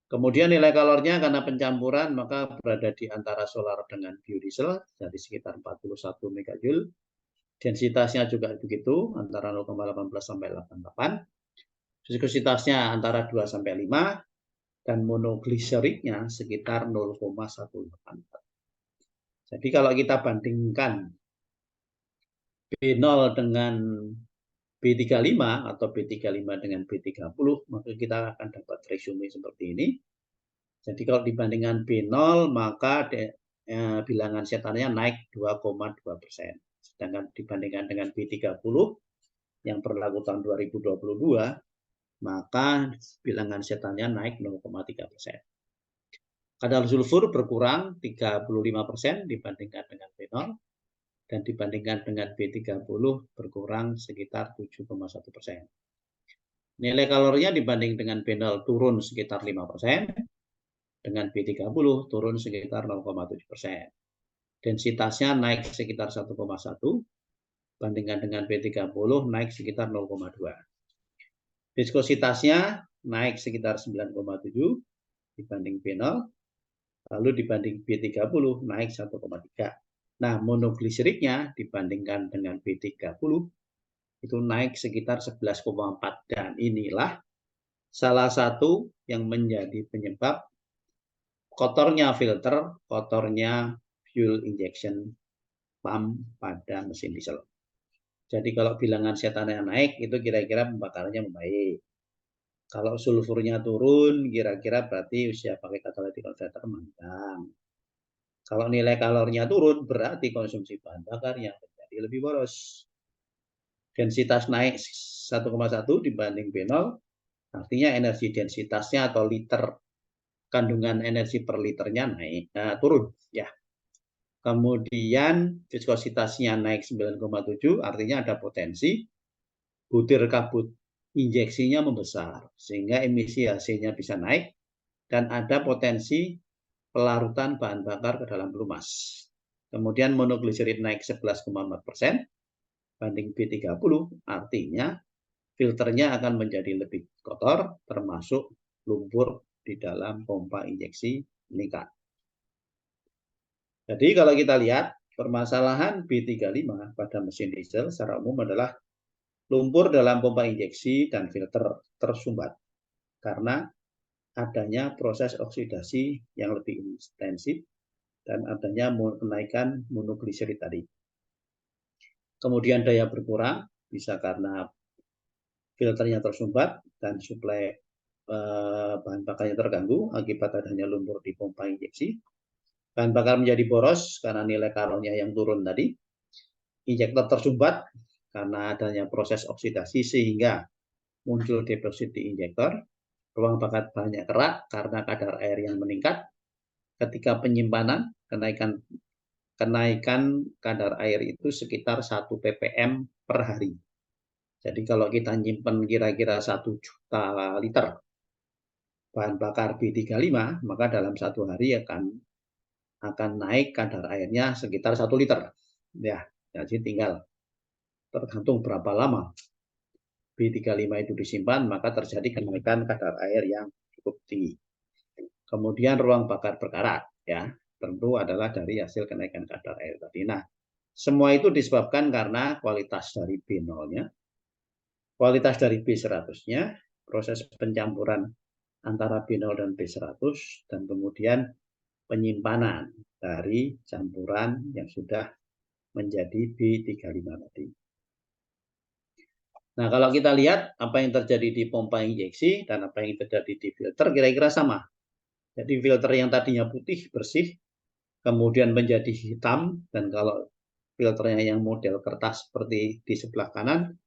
Kemudian nilai kalornya karena pencampuran maka berada di antara solar dengan biodiesel dari sekitar 41 megajoule. Densitasnya juga begitu, antara 0,18 sampai 88. Viskositasnya antara 2 sampai 5 dan monogliseriknya sekitar 0,184. Jadi kalau kita bandingkan B0 dengan B35 atau B35 dengan B30, maka kita akan dapat resume seperti ini. Jadi kalau dibandingkan B0 maka bilangan setannya naik 2,2%. Sedangkan dibandingkan dengan B30 yang berlaku tahun 2022, maka bilangan setannya naik 0,3%. Kadar sulfur berkurang 35% dibandingkan dengan B0 dan dibandingkan dengan B30 berkurang sekitar 7,1%. Nilai kalorinya dibanding dengan B0 turun sekitar 5%, dengan B30 turun sekitar 0,7%. Densitasnya naik sekitar 1,1, bandingkan dengan B30 naik sekitar 0,2. Viskositasnya naik sekitar 9,7 dibanding B0, lalu dibanding B30 naik 1,3. Nah, monogliseriknya dibandingkan dengan B30 itu naik sekitar 11,4 dan inilah salah satu yang menjadi penyebab kotornya filter, kotornya fuel injection pump pada mesin diesel. Jadi kalau bilangan setannya naik, itu kira-kira pembakarannya membaik. Kalau sulfurnya turun, kira-kira berarti usia pakai catalytic converter mantap. Kalau nilai kalorinya turun, berarti konsumsi bahan bakar yang menjadi lebih boros. Densitas naik 1,1 dibanding B0, artinya energi densitasnya atau liter kandungan energi per liternya naik, turun ya. Kemudian viskositasnya naik 9,7, artinya ada potensi butir kabut injeksinya membesar sehingga emisi HC-nya bisa naik dan ada potensi pelarutan bahan bakar ke dalam pelumas. Kemudian monogliserid naik 11,4% banding B30, artinya filternya akan menjadi lebih kotor termasuk lumpur di dalam pompa injeksi meningkat. Jadi kalau kita lihat permasalahan B35 pada mesin diesel secara umum adalah lumpur dalam pompa injeksi dan filter tersumbat karena adanya proses oksidasi yang lebih intensif dan adanya kenaikan monogliserid tadi. Kemudian daya berkurang bisa karena filternya tersumbat dan suplai bahan bakarnya terganggu akibat adanya lumpur di pompa injeksi. Bahan bakar menjadi boros karena nilai kalorinya yang turun tadi. Injektor tersumbat karena adanya proses oksidasi sehingga muncul deposit di injektor. Ruang bakar banyak kerak karena kadar air yang meningkat. Ketika penyimpanan, kenaikan kadar air itu sekitar 1 ppm per hari. Jadi kalau kita nyimpen kira-kira 1 juta liter bahan bakar B35, maka dalam 1 hari akan naik kadar airnya sekitar 1 liter. Ya, jadi tinggal tergantung berapa lama B35 itu disimpan, maka terjadi kenaikan kadar air yang cukup tinggi. Kemudian ruang bakar berkarat, ya, tentu adalah dari hasil kenaikan kadar air tadi. Nah, semua itu disebabkan karena kualitas dari B0-nya, kualitas dari B100-nya, proses pencampuran antara B0 dan B100, dan kemudian penyimpanan dari campuran yang sudah menjadi B35 tadi. Nah, kalau kita lihat apa yang terjadi di pompa injeksi dan apa yang terjadi di filter kira-kira sama. Jadi filter yang tadinya putih, bersih, kemudian menjadi hitam, dan kalau filternya yang model kertas seperti di sebelah kanan,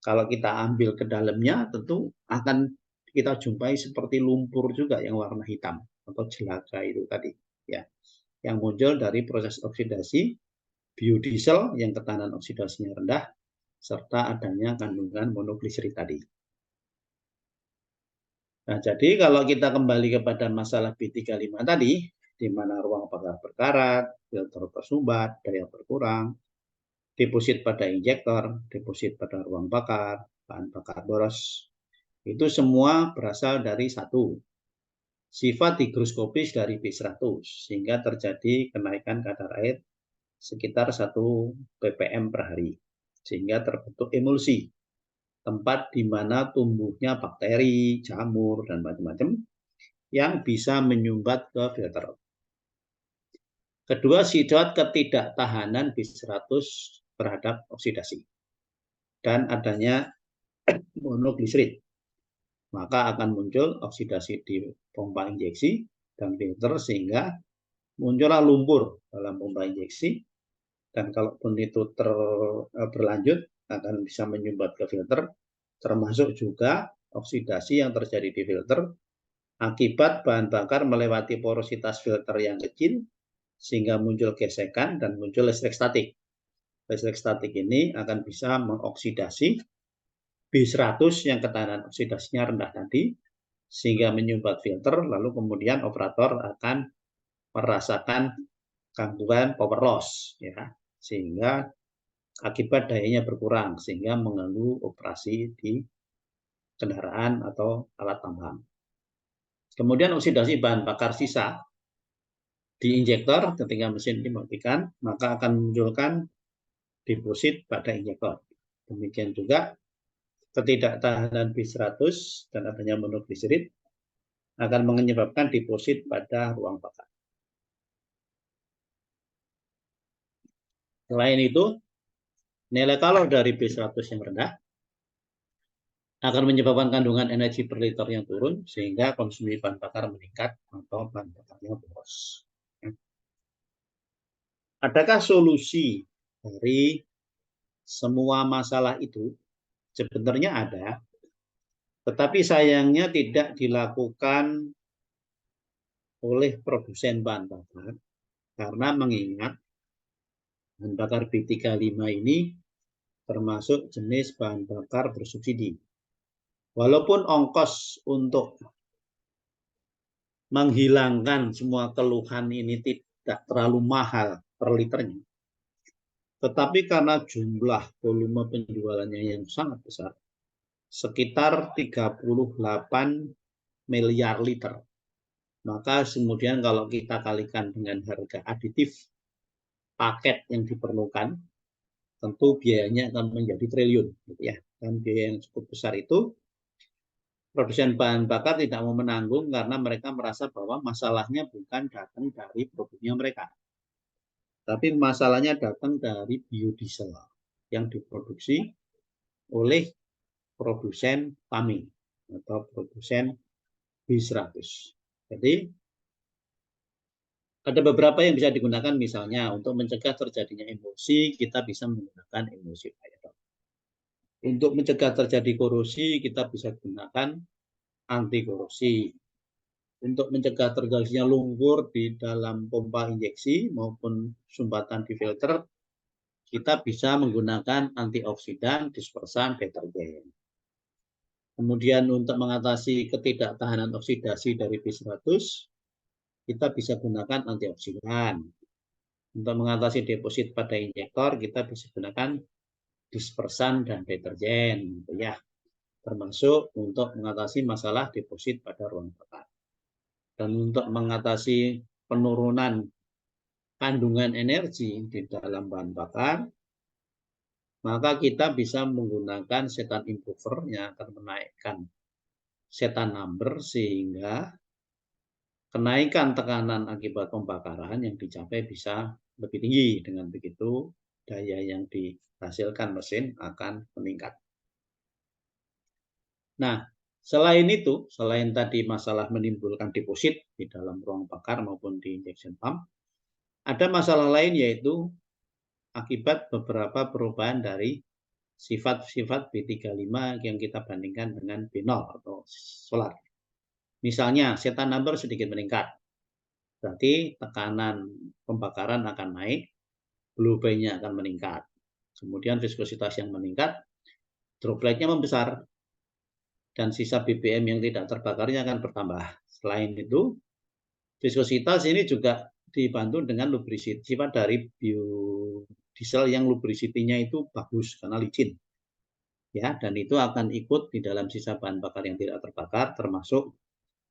kalau kita ambil ke dalamnya tentu akan kita jumpai seperti lumpur juga yang warna hitam atau jelaga itu tadi. Ya. yang muncul dari proses oksidasi biodiesel yang tekanan oksidasinya rendah, serta adanya kandungan monogliserid tadi. Nah, jadi kalau kita kembali kepada masalah B35 tadi, di mana ruang bakar berkarat, filter tersumbat, daya berkurang, deposit pada injektor, deposit pada ruang bakar, bahan bakar boros, itu semua berasal dari satu, sifat higroskopis dari B100, sehingga terjadi kenaikan kadar air sekitar 1 ppm per hari, sehingga terbentuk emulsi, tempat di mana tumbuhnya bakteri, jamur, dan macam-macam yang bisa menyumbat ke filter. Kedua, sifat ketidaktahanan B100 terhadap oksidasi dan adanya monogliserid. Maka akan muncul oksidasi di pompa injeksi dan filter sehingga muncullah lumpur dalam pompa injeksi, dan kalaupun itu berlanjut akan bisa menyumbat ke filter, termasuk juga oksidasi yang terjadi di filter akibat bahan bakar melewati porositas filter yang kecil sehingga muncul gesekan dan muncul listrik statik. Listrik statik ini akan bisa mengoksidasi B100 yang ketahanan oksidasinya rendah tadi sehingga menyumbat filter, lalu kemudian operator akan merasakan gangguan power loss, ya, sehingga akibat dayanya berkurang sehingga mengganggu operasi di kendaraan atau alat tambang. Kemudian oksidasi bahan bakar sisa di injektor ketika mesin dimatikan, maka akan memunculkan deposit pada injektor. Demikian juga ketidaktahanan B100 dan adanya monogliserid akan menyebabkan deposit pada ruang bakar. Selain itu, nilai kalor dari B100 yang rendah akan menyebabkan kandungan energi per liter yang turun sehingga konsumsi bahan bakar meningkat atau bahan bakarnya boros. Adakah solusi dari semua masalah itu? Sebenarnya ada, tetapi sayangnya tidak dilakukan oleh produsen bahan bakar karena mengingat bahan bakar B35 ini termasuk jenis bahan bakar bersubsidi. Walaupun ongkos untuk menghilangkan semua keluhan ini tidak terlalu mahal per liternya, tetapi karena jumlah volume penjualannya yang sangat besar, sekitar 38 miliar liter, maka kemudian kalau kita kalikan dengan harga aditif paket yang diperlukan, tentu biayanya akan menjadi triliun, gitu ya. Dan biaya yang cukup besar itu produsen bahan bakar tidak mau menanggung karena mereka merasa bahwa masalahnya bukan datang dari produknya mereka, tapi masalahnya datang dari biodiesel yang diproduksi oleh produsen PAMI atau produsen B100. Jadi ada beberapa yang bisa digunakan, misalnya untuk mencegah terjadinya emulsi, kita bisa menggunakan emulsifier. Untuk mencegah terjadi korosi, kita bisa gunakan anti korosi. Untuk mencegah terjadinya lumpur di dalam pompa injeksi maupun sumbatan di filter, kita bisa menggunakan antioksidan, dispersan, deterjen. Kemudian untuk mengatasi ketidaktahanan oksidasi dari B100, kita bisa gunakan antioksidan. Untuk mengatasi deposit pada injektor, kita bisa gunakan dispersan dan deterjen, gitu ya. Termasuk untuk mengatasi masalah deposit pada ruang bakar. Dan untuk mengatasi penurunan kandungan energi di dalam bahan bakar, maka kita bisa menggunakan setan improver yang akan menaikkan setan number sehingga kenaikan tekanan akibat pembakaran yang dicapai bisa lebih tinggi. Dengan begitu, daya yang dihasilkan mesin akan meningkat. Nah, selain itu, selain tadi masalah menimbulkan deposit di dalam ruang bakar maupun di injection pump, ada masalah lain yaitu akibat beberapa perubahan dari sifat-sifat B35 yang kita bandingkan dengan B0 atau solar. Misalnya, setan number sedikit meningkat. Berarti tekanan pembakaran akan naik, blue bay-nya akan meningkat. Kemudian viskositas yang meningkat, dropletnya membesar, dan sisa BBM yang tidak terbakarnya akan bertambah. Selain itu, viskositas ini juga dibantu dengan lubricity, sifat dari biodiesel yang lubricity-nya itu bagus karena licin. Ya, dan itu akan ikut di dalam sisa bahan bakar yang tidak terbakar, termasuk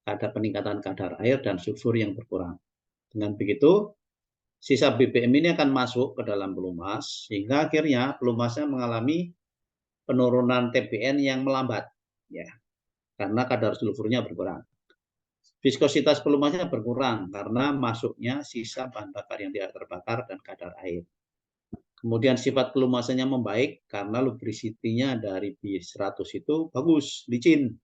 ada peningkatan kadar air dan sulfur yang berkurang. Dengan begitu, sisa BBM ini akan masuk ke dalam pelumas, sehingga akhirnya pelumasnya mengalami penurunan TBN yang melambat, ya, karena kadar sulfurnya berkurang. Viskositas pelumasnya berkurang karena masuknya sisa bahan bakar yang tidak terbakar dan kadar air. Kemudian sifat pelumasannya membaik karena lubricity-nya dari B100 itu bagus, licin.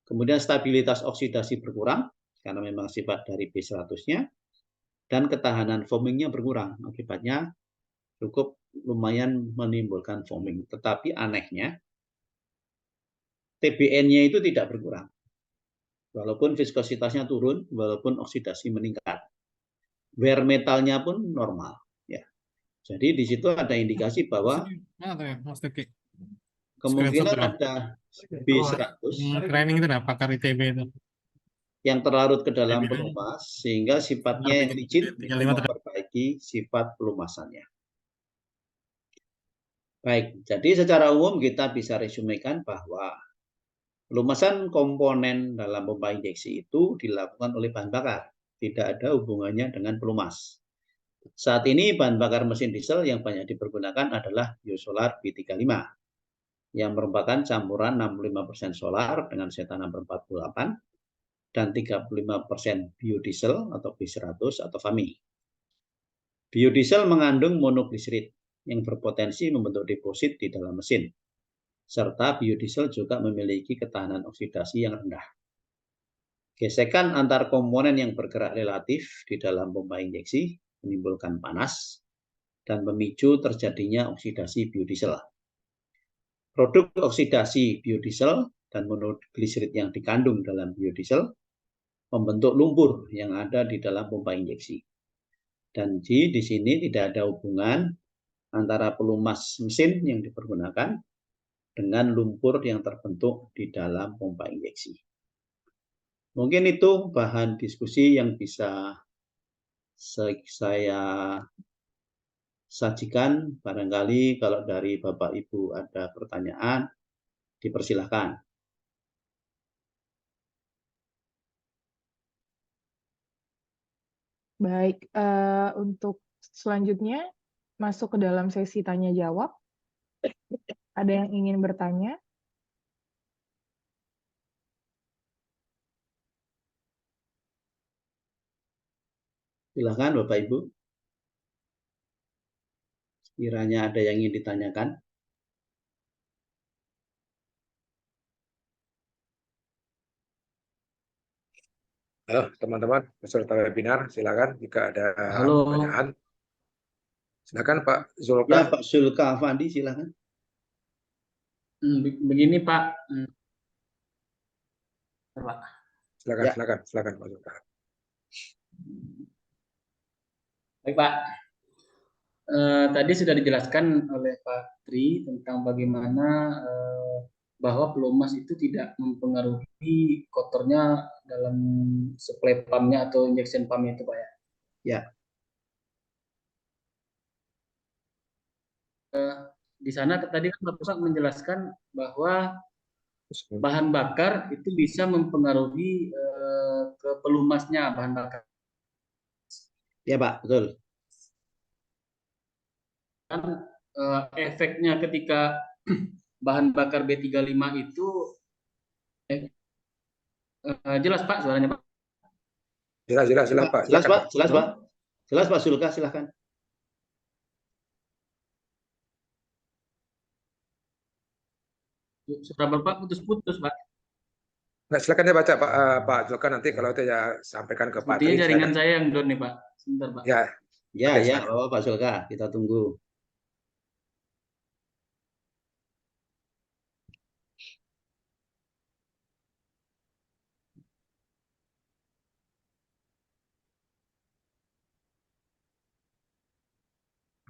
Kemudian stabilitas oksidasi berkurang karena memang sifat dari B100-nya, dan ketahanan foaming-nya berkurang. Akibatnya cukup lumayan menimbulkan foaming. Tetapi anehnya, TBN-nya itu tidak berkurang. Walaupun viskositasnya turun, walaupun oksidasi meningkat. Wear metalnya pun normal. Ya. Jadi di situ ada indikasi bahwa kemungkinan ada B100 training itu pakar ITB itu. yang terlarut ke dalam pelumas, sehingga sifatnya yang licin itu memperbaiki sifat pelumasannya. Baik, jadi secara umum kita bisa resumekan bahwa pelumasan komponen dalam pompa injeksi itu dilakukan oleh bahan bakar, tidak ada hubungannya dengan pelumas. Saat ini bahan bakar mesin diesel yang banyak dipergunakan adalah biosolar B35 yang merupakan campuran 65% solar dengan cetana 48 dan 35% biodiesel atau B100 atau FAMI. Biodiesel mengandung monoglisrid yang berpotensi membentuk deposit di dalam mesin, serta biodiesel juga memiliki ketahanan oksidasi yang rendah. Gesekan antar komponen yang bergerak relatif di dalam pompa injeksi menimbulkan panas dan memicu terjadinya oksidasi biodiesel. Produk oksidasi biodiesel dan monoglisrid yang dikandung dalam biodiesel membentuk lumpur yang ada di dalam pompa injeksi. Dan di sini tidak ada hubungan antara pelumas mesin yang dipergunakan dengan lumpur yang terbentuk di dalam pompa injeksi. Mungkin itu bahan diskusi yang bisa saya sajikan. Barangkali kalau dari Bapak Ibu ada pertanyaan, dipersilahkan. Baik, untuk selanjutnya masuk ke dalam sesi tanya jawab. Ada yang ingin bertanya? Silakan Bapak Ibu. Kiranya ada yang ingin ditanyakan. Halo teman-teman peserta webinar, silakan jika ada Halo. pertanyaan. Silakan Pak Zulka. Ya, Pak Zulka Afandi, silakan. Begini Pak. Silakan, Ya. silakan Pak Zulka. Baik Pak. Tadi sudah dijelaskan oleh Pak Tri tentang bagaimana bahwa pelumas itu tidak mempengaruhi kotornya dalam supply pumpnya atau injection pumpnya itu Pak ya. Ya. Di sana tadi kan Bapak menjelaskan bahwa bahan bakar itu bisa mempengaruhi ke pelumasnya bahan bakar. Ya Pak, betul. Kan efeknya ketika bahan bakar B35 itu jelas Pak suaranya Pak. Jelas Pak. Jelas Pak, jelas Pak. Jelas Pak Zulka, silakan. Suara Bapak putus-putus Pak. Nah, silakan ya baca Pak Zulka, nanti kalau itu ya sampaikan ke Pak Tri. Sepertinya jaringan saya yang down nih Pak. Sebentar Pak. Ya. Ya, Pak Zulka, kita tunggu.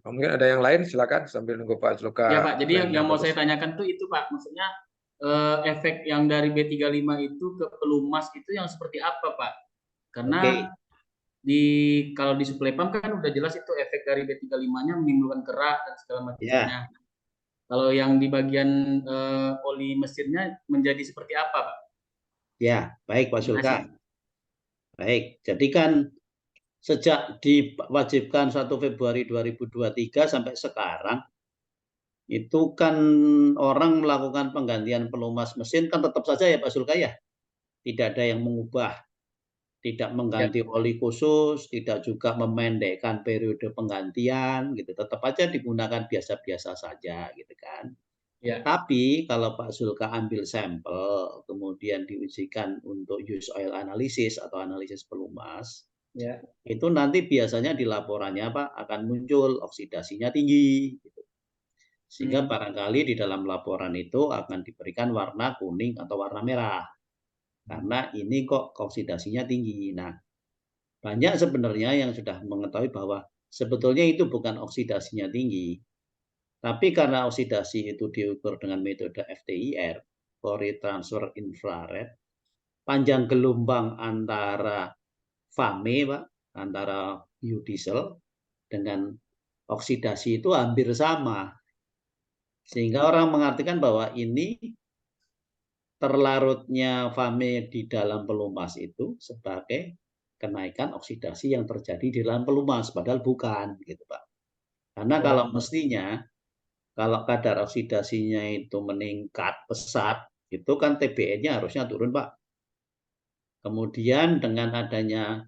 Mungkin ada yang lain, silakan sambil nunggu Pak Zulka. Ya Pak, jadi yang mau bagus. saya tanyakan tuh itu Pak, maksudnya efek yang dari B35 itu ke pelumas itu yang seperti apa Pak? Karena kalau di suplai pump kan udah jelas itu efek dari B35-nya menimbulkan kerak dan segala macamnya. Kalau yang di bagian oli mesinnya menjadi seperti apa Pak? Ya, baik Pak Terima Zulka. kasih. Baik, jadi kan sejak diwajibkan 1 Februari 2023 sampai sekarang, itu kan orang melakukan penggantian pelumas mesin kan tetap saja ya Pak Zulka ya. Tidak ada yang mengubah, tidak mengganti oli khusus, tidak juga memendekkan periode penggantian gitu. Tetap aja digunakan biasa-biasa saja gitu kan. Ya. Tapi kalau Pak Zulka ambil sampel, kemudian diujikan untuk use oil analysis atau analisis pelumas, Ya. itu nanti biasanya di laporannya Pak akan muncul oksidasinya tinggi. Gitu. Sehingga barangkali di dalam laporan itu akan diberikan warna kuning atau warna merah. Karena ini kok oksidasinya tinggi. Nah, banyak sebenarnya yang sudah mengetahui bahwa sebetulnya itu bukan oksidasinya tinggi. Tapi karena oksidasi itu diukur dengan metode FTIR, Fourier Transfer Infrared, panjang gelombang antara FAME, Pak, antara biodiesel dengan oksidasi itu hampir sama. Sehingga orang mengartikan bahwa ini terlarutnya FAME di dalam pelumas itu sebagai kenaikan oksidasi yang terjadi di dalam pelumas, padahal bukan, gitu Pak. Karena kalau mestinya, kalau kadar oksidasinya itu meningkat pesat, itu kan TBN-nya harusnya turun Pak. Kemudian dengan adanya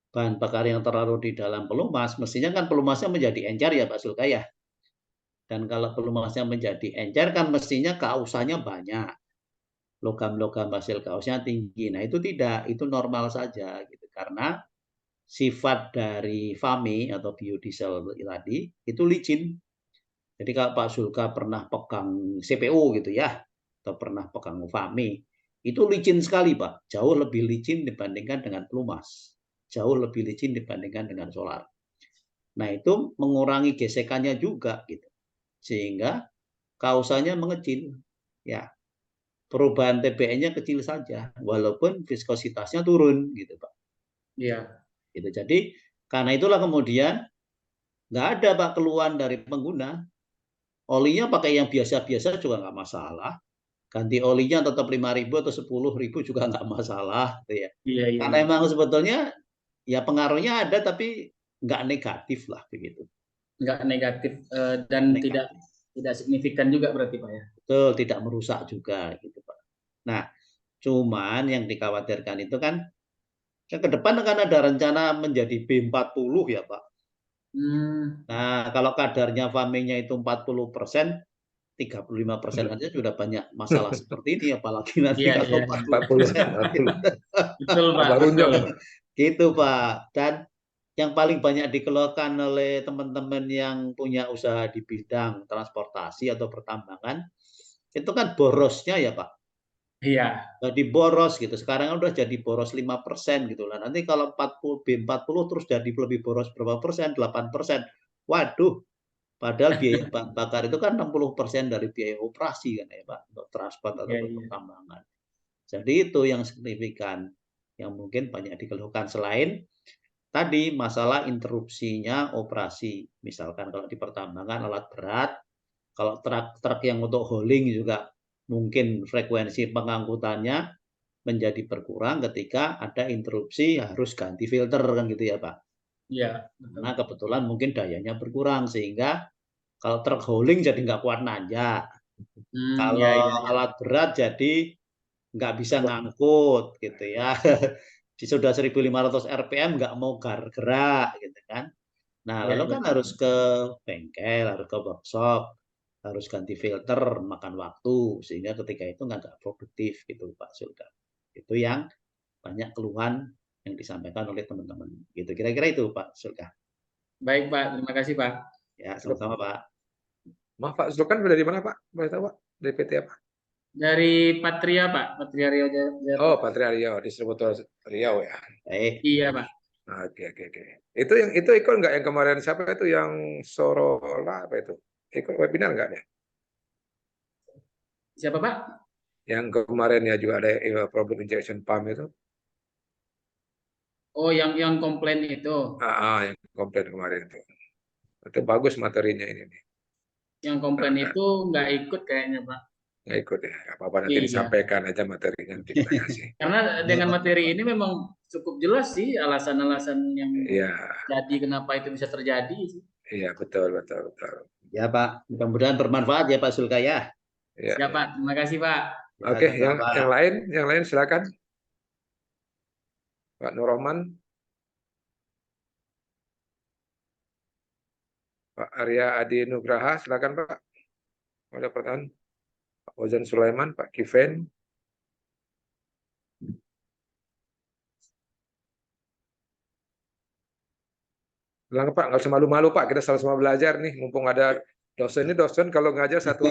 bahan bakar yang terlarut di dalam pelumas, mestinya kan pelumasnya menjadi encer ya Pak Zulka ya. Dan kalau pelumasnya menjadi encer kan mestinya kausannya banyak. Logam-logam hasil kausnya tinggi. Nah itu tidak, itu normal saja gitu. Karena sifat dari FAME atau biodiesel tadi itu licin. Jadi kalau Pak Zulka pernah pegang CPO gitu ya, atau pernah pegang FAME, itu licin sekali Pak. Jauh lebih licin dibandingkan dengan pelumas. Jauh lebih licin dibandingkan dengan solar. Nah itu mengurangi gesekannya juga gitu. Sehingga kausanya mengecil. Ya, perubahan TBN-nya kecil saja, walaupun viskositasnya turun gitu Pak. Iya. Gitu. Jadi karena itulah kemudian nggak ada Pak keluhan dari pengguna. Olinya pakai yang biasa-biasa juga nggak masalah. Ganti olinya tetap 5.000 atau 10.000 juga nggak masalah. Gitu ya. Iya, iya. Karena emang sebetulnya ya pengaruhnya ada tapi nggak negatif lah begitu. Nggak negatif dan negatif. tidak signifikan juga berarti Pak ya. Betul, tidak merusak juga gitu Pak. Nah, cuman yang dikhawatirkan itu kan ke depan akan ada rencana menjadi B40 ya Pak. Nah, kalau kadarnya FAME-nya itu 40%, 35% aja sudah banyak masalah seperti ini, apalagi nanti kalau 40%. Betul Pak. Gitu Pak. Dan yang paling banyak dikeluhkan oleh teman-teman yang punya usaha di bidang transportasi atau pertambangan, itu kan borosnya ya Pak. Iya. Jadi boros gitu. Sekarang udah jadi boros 5% gitu lah. Nanti kalau B40 terus jadi lebih boros berapa persen? 8%. Waduh, padahal biaya bahan bakar itu kan 60% dari biaya operasi kan ya Pak, untuk transport atau pertambangan. Jadi itu yang signifikan, yang mungkin banyak dikeluhkan. Selain tadi masalah interupsinya operasi. Misalkan kalau di pertambangan alat berat, kalau truk yang untuk hauling juga mungkin frekuensi pengangkutannya menjadi berkurang ketika ada interupsi harus ganti filter kan gitu ya Pak. Iya. Karena kebetulan mungkin dayanya berkurang sehingga kalau truk hauling jadi nggak kuat nanjak. Kalau alat berat jadi nggak bisa ngangkut gitu ya. Sudah 1.500 RPM nggak mau gerak gitu kan. Nah lalu kan harus ke bengkel, harus ke workshop, harus ganti filter, makan waktu, sehingga ketika itu nggak produktif gitu Pak Zulka. Itu yang banyak keluhan yang disampaikan oleh teman-teman. Gitu kira-kira itu Pak Zulka. Baik Pak, terima kasih Pak. Ya sama-sama Pak. Maaf Pak Zulkan dari mana Pak? Boleh tahu Pak? Dari PT apa? Dari Patria Pak, Patria Riau. Oh Patria Riau, distributor Riau ya. Baik. Iya Pak. Oke, oke, oke. Itu ikut nggak yang kemarin siapa itu yang Sorola apa itu? Ikut webinar nggak deh? Siapa Pak? Yang kemarin ya juga ada problem injection pump itu. Oh, yang komplain itu. Yang komplain kemarin itu. Itu bagus materinya ini nih. Yang komplain itu nggak ikut kayaknya Pak. Nggak ikut ya. Nggak apa-apa nanti Iya. disampaikan aja materinya nanti kita kasih. Karena dengan materi ini memang cukup jelas sih alasan-alasan yang Iya, jadi kenapa itu bisa terjadi sih. iya betul, betul, betul. Ya Pak, mudah-mudahan bermanfaat ya Pak Sulkaya. Iya, Siap iya. Pak, terima kasih Pak. Ya, Oke, sama-sama. yang lain silakan. Pak Nur Rahman, Pak Arya Adi Nugraha, silakan Pak. Ada pertanyaan? Pak Ozan Sulaiman, Pak Kiven. Bilang Pak, nggak usah malu-malu Pak, kita sama-sama belajar nih, mumpung ada dosen ini dosen kalau ngajar satu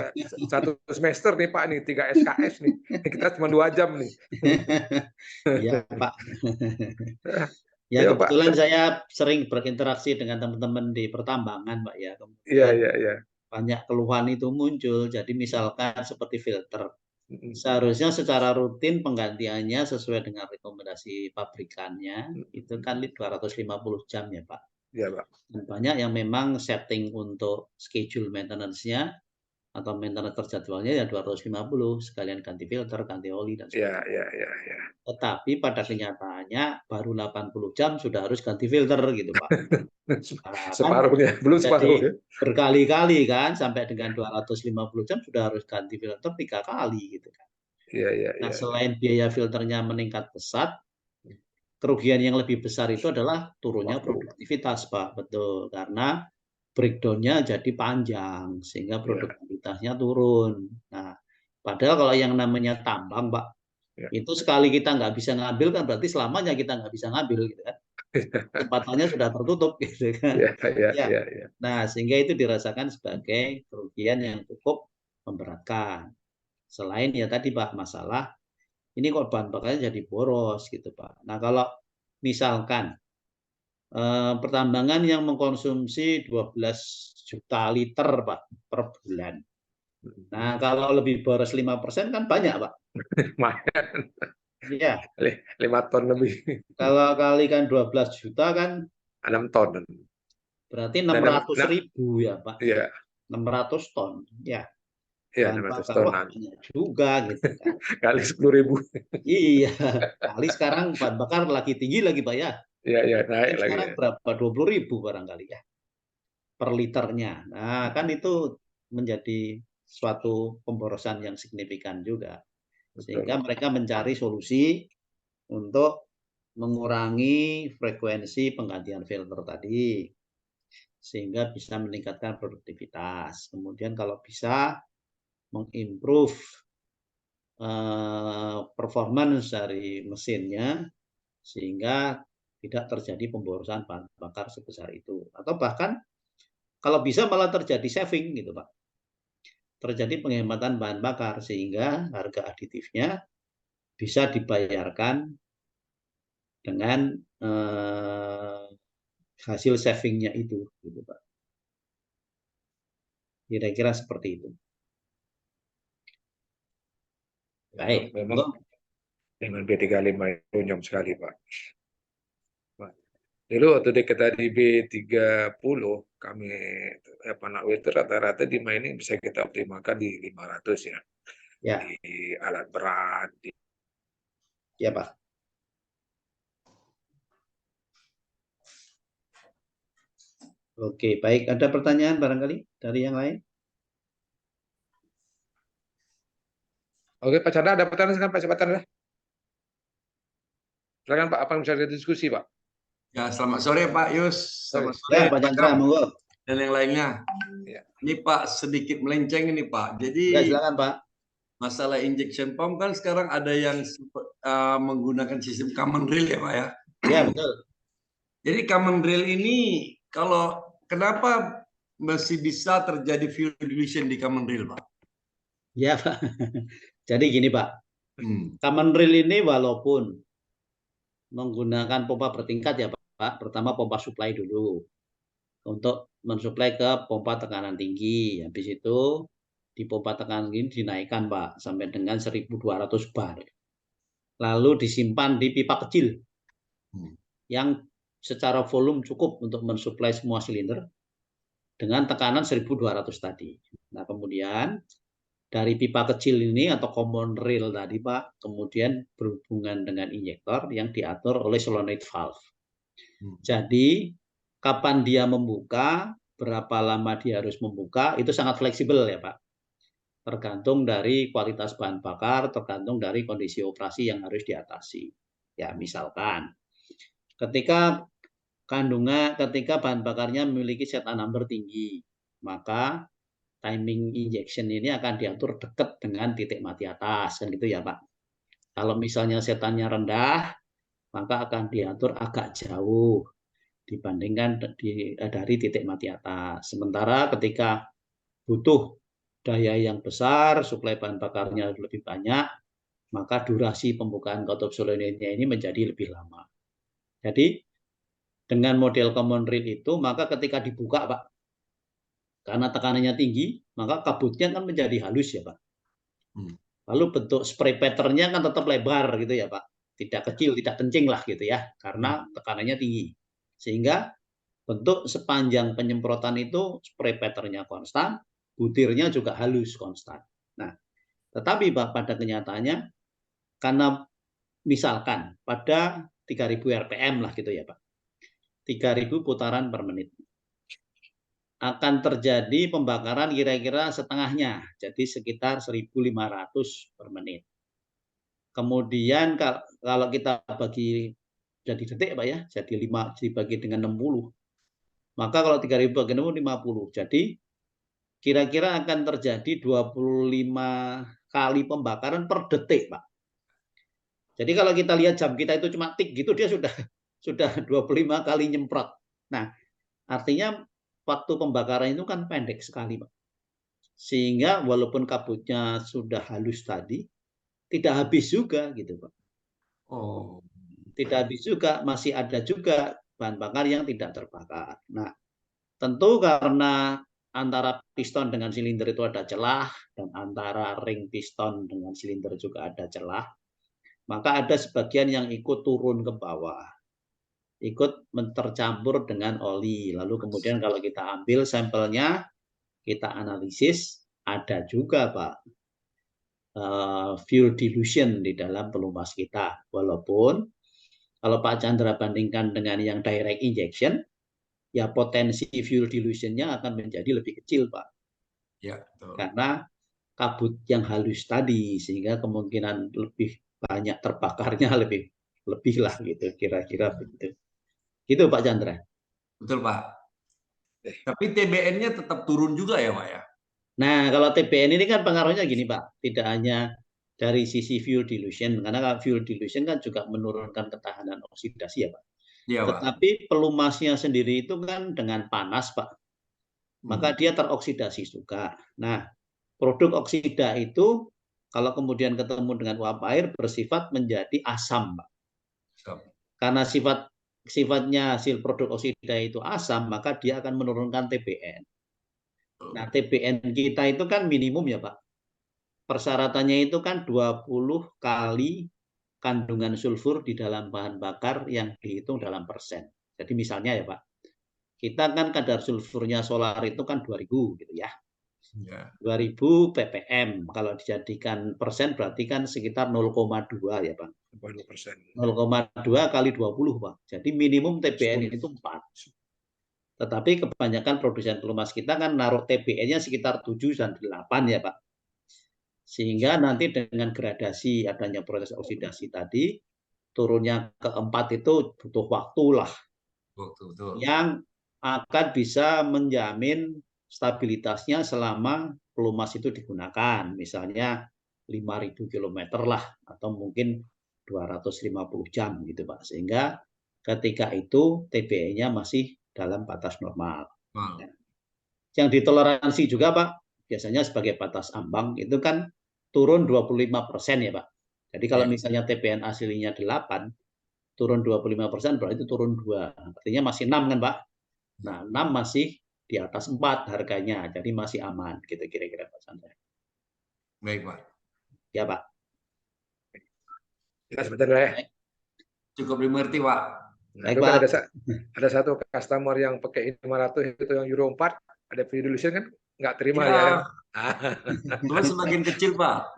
semester nih Pak nih 3 SKS nih, kita cuma 2 jam nih. Iya Pak. Ya Iya, Pak. kebetulan saya sering berinteraksi dengan teman-teman di pertambangan Pak ya. Iya, Kemudian iya, iya. banyak keluhan itu muncul. Jadi misalkan seperti filter. Mm, Seharusnya secara rutin penggantiannya sesuai dengan rekomendasi pabrikannya itu kan 250 jam ya Pak. Iya Pak. Dan banyak yang memang setting untuk schedule maintenance-nya atau maintenance terjadwalnya ya 250 sekalian ganti filter, ganti oli dan Iya, sebagainya. iya, iya, iya. Tetapi pada kenyataannya baru 80 jam sudah harus ganti filter gitu Pak. Nah, kan Separuhnya, belum separuh jadi ya. berkali-kali kan sampai dengan 250 jam sudah harus ganti filter 3 kali gitu kan. Iya, iya, Nah, iya. selain biaya filternya meningkat pesat, kerugian yang lebih besar itu adalah turunnya Waktu. produktivitas, Pak. Betul, karena breakdown-nya jadi panjang sehingga Iya. produktivitasnya turun. Nah, padahal kalau yang namanya tambang, Pak, Iya. itu sekali kita nggak bisa ngambil kan berarti selamanya kita nggak bisa ngambil, gitu kan? Kesempatannya sudah tertutup, gitu kan? Iya, iya, Ya. iya, iya. Nah, sehingga itu dirasakan sebagai kerugian yang cukup memberatkan. Selain ya tadi Pak, masalah ini kok bahan bakarnya jadi boros gitu Pak. Nah kalau misalkan pertambangan yang mengkonsumsi 12 juta liter Pak per bulan. Nah kalau lebih boros 5% kan banyak Pak. Lumayan. Iya. 5 ton lebih. Kalau kalikan 12 juta kan 6 ton. berarti 600.000 ya Pak. Iya. 600 ton. Ya. Iya, Bahan 600 bakar tonan. banyak juga gitu kan. Kali 10.000. Iya. Kali sekarang bahan bakar lagi tinggi lagi Pak ya. Iya, iya, naik lagi. Sekarang Ya. berapa? 20.000 barangkali ya per liternya. Nah, kan itu menjadi suatu pemborosan yang signifikan juga. Sehingga Betul. mereka mencari solusi untuk mengurangi frekuensi penggantian filter tadi. Sehingga bisa meningkatkan produktivitas. Kemudian kalau bisa mengimprove performance dari mesinnya sehingga tidak terjadi pemborosan bahan bakar sebesar itu. Atau bahkan kalau bisa malah terjadi saving gitu Pak. Terjadi penghematan bahan bakar sehingga harga aditifnya bisa dibayarkan dengan hasil savingnya itu gitu Pak. Kira-kira seperti itu. Baik. Memang dengan B35 itu nyom sekali Pak. Dulu waktu kita di B30 kami panak itu rata-rata di mining bisa kita optimalkan di 500 ya. Ya. Di alat berat. Ya Pak. Oke, baik. Ada pertanyaan barangkali dari yang lain? Oke, Pak Chandra, ada pertanyaan kan Pak Chandra? Silakan Pak, apa yang bisa didiskusi Pak? Ya, selamat sore Pak Yus. Selamat sore Ya, Pak Chandra, monggo. dan yang lainnya. Ya. Ini Pak sedikit melenceng ini Pak. Jadi Ya, silakan Pak. masalah injection pump kan sekarang ada yang menggunakan sistem common rail ya Pak ya. Ya, betul. Jadi common rail ini kenapa masih bisa terjadi fuel dilution di common rail Pak? Ya Pak. Jadi gini Pak. Common rail ini walaupun menggunakan pompa bertingkat ya Pak Pak. Pertama pompa supply dulu untuk mensuplai ke pompa tekanan tinggi. Habis itu di pompa tekanan tinggi dinaikkan Pak sampai dengan 1.200 bar. Lalu disimpan di pipa kecil yang secara volume cukup untuk mensuplai semua silinder dengan tekanan 1.200 tadi. Nah, kemudian dari pipa kecil ini atau common rail tadi Pak, kemudian berhubungan dengan injektor yang diatur oleh solenoid valve. Jadi kapan dia membuka, berapa lama dia harus membuka, itu sangat fleksibel ya Pak. Tergantung dari kualitas bahan bakar, tergantung dari kondisi operasi yang harus diatasi. Ya, misalkan ketika bahan bakarnya memiliki setan number tinggi, maka timing injection ini akan diatur dekat dengan titik mati atas, kan gitu ya Pak. Kalau misalnya setannya rendah, maka akan diatur agak jauh dibandingkan dari titik mati atas. Sementara ketika butuh daya yang besar, suplai bahan bakarnya lebih banyak, maka durasi pembukaan katup solenoidnya ini menjadi lebih lama. Jadi dengan model common rail itu, maka ketika dibuka Pak, karena tekanannya tinggi, maka kabutnya kan menjadi halus ya Pak. Lalu bentuk spray pattern-nya kan tetap lebar gitu ya Pak. Tidak kecil, tidak kencing lah gitu ya, karena tekanannya tinggi. Sehingga bentuk sepanjang penyemprotan itu spray pattern-nya konstan, butirnya juga halus konstan. Nah, tetapi Pak, pada kenyataannya, karena misalkan pada 3.000 RPM lah gitu ya Pak, 3.000 putaran per menit, akan terjadi pembakaran kira-kira setengahnya, jadi sekitar 1.500 per menit. Kemudian kalau kita bagi jadi detik Pak ya, jadi 5 dibagi dengan 60, maka kalau 3.000 bagi 60, 50. Jadi kira-kira akan terjadi 25 kali pembakaran per detik Pak. Jadi kalau kita lihat jam kita itu cuma tik gitu, dia sudah 25 kali nyemprot. Nah, artinya waktu pembakaran itu kan pendek sekali Pak. Sehingga walaupun kabutnya sudah halus tadi, tidak habis juga gitu Pak. Tidak habis juga, masih ada juga bahan bakar yang tidak terbakar. Nah, tentu karena antara piston dengan silinder itu ada celah, dan antara ring piston dengan silinder juga ada celah, maka ada sebagian yang ikut turun ke bawah, ikut tercampur dengan oli. Lalu kemudian kalau kita ambil sampelnya, kita analisis, ada juga Pak fuel dilution di dalam pelumas kita. Walaupun kalau Pak Chandra bandingkan dengan yang direct injection, ya potensi fuel dilution-nya akan menjadi lebih kecil Pak. Ya, betul. Karena kabut yang halus tadi, sehingga kemungkinan lebih banyak terbakarnya lebih lah gitu, kira-kira begitu. Gitu Pak Chandra. Betul Pak. Tapi TBN-nya tetap turun juga ya Pak ya? Nah, kalau TBN ini kan pengaruhnya gini Pak, tidak hanya dari sisi fuel dilution, karena fuel dilution kan juga menurunkan ketahanan oksidasi ya Pak. Iya Pak. Tetapi pelumasnya sendiri itu kan dengan panas Pak, maka dia teroksidasi juga. Nah, produk oksida itu kalau kemudian ketemu dengan uap air bersifat menjadi asam Pak. Karena sifatnya hasil produk oksida itu asam, maka dia akan menurunkan TBN. Nah, TBN kita itu kan minimum ya Pak. Persyaratannya itu kan 20 kali kandungan sulfur di dalam bahan bakar yang dihitung dalam persen. Jadi misalnya ya Pak, kita kan kadar sulfurnya solar itu kan 2000 gitu ya. 2000 ppm. Kalau dijadikan persen berarti kan sekitar 0,2 ya Pak. 0,2 kali 20 Pak. Jadi minimum TBN itu 4. Tetapi kebanyakan produsen pelumas kita kan naruh TBN-nya sekitar 7 dan 8 ya Pak. Sehingga nanti dengan gradasi adanya proses oksidasi tadi, turunnya ke 4 itu butuh waktu lah. Betul. Yang akan bisa menjamin stabilitasnya selama pelumas itu digunakan. Misalnya 5.000 km lah, atau mungkin 250 jam gitu Pak. Sehingga ketika itu TBN-nya masih dalam batas normal. Yang ditoleransi juga Pak, biasanya sebagai batas ambang itu kan turun 25% ya Pak. Jadi kalau misalnya TBN aslinya 8, turun 25% berarti turun 2. Artinya masih 6 kan Pak? Nah, 6 masih di atas 4 harganya, jadi masih aman gitu kira-kira Pak Chandra. Baik, Pak. Ya Pak. Kita sebentar lah ya. Baik. Cukup dimengerti, Pak. Nah, Baik, itu kan Pak. ada satu customer yang pakai 500 itu yang Euro 4, ada fiducian kan nggak terima Ya. ya kan? Cuma semakin kecil, Pak.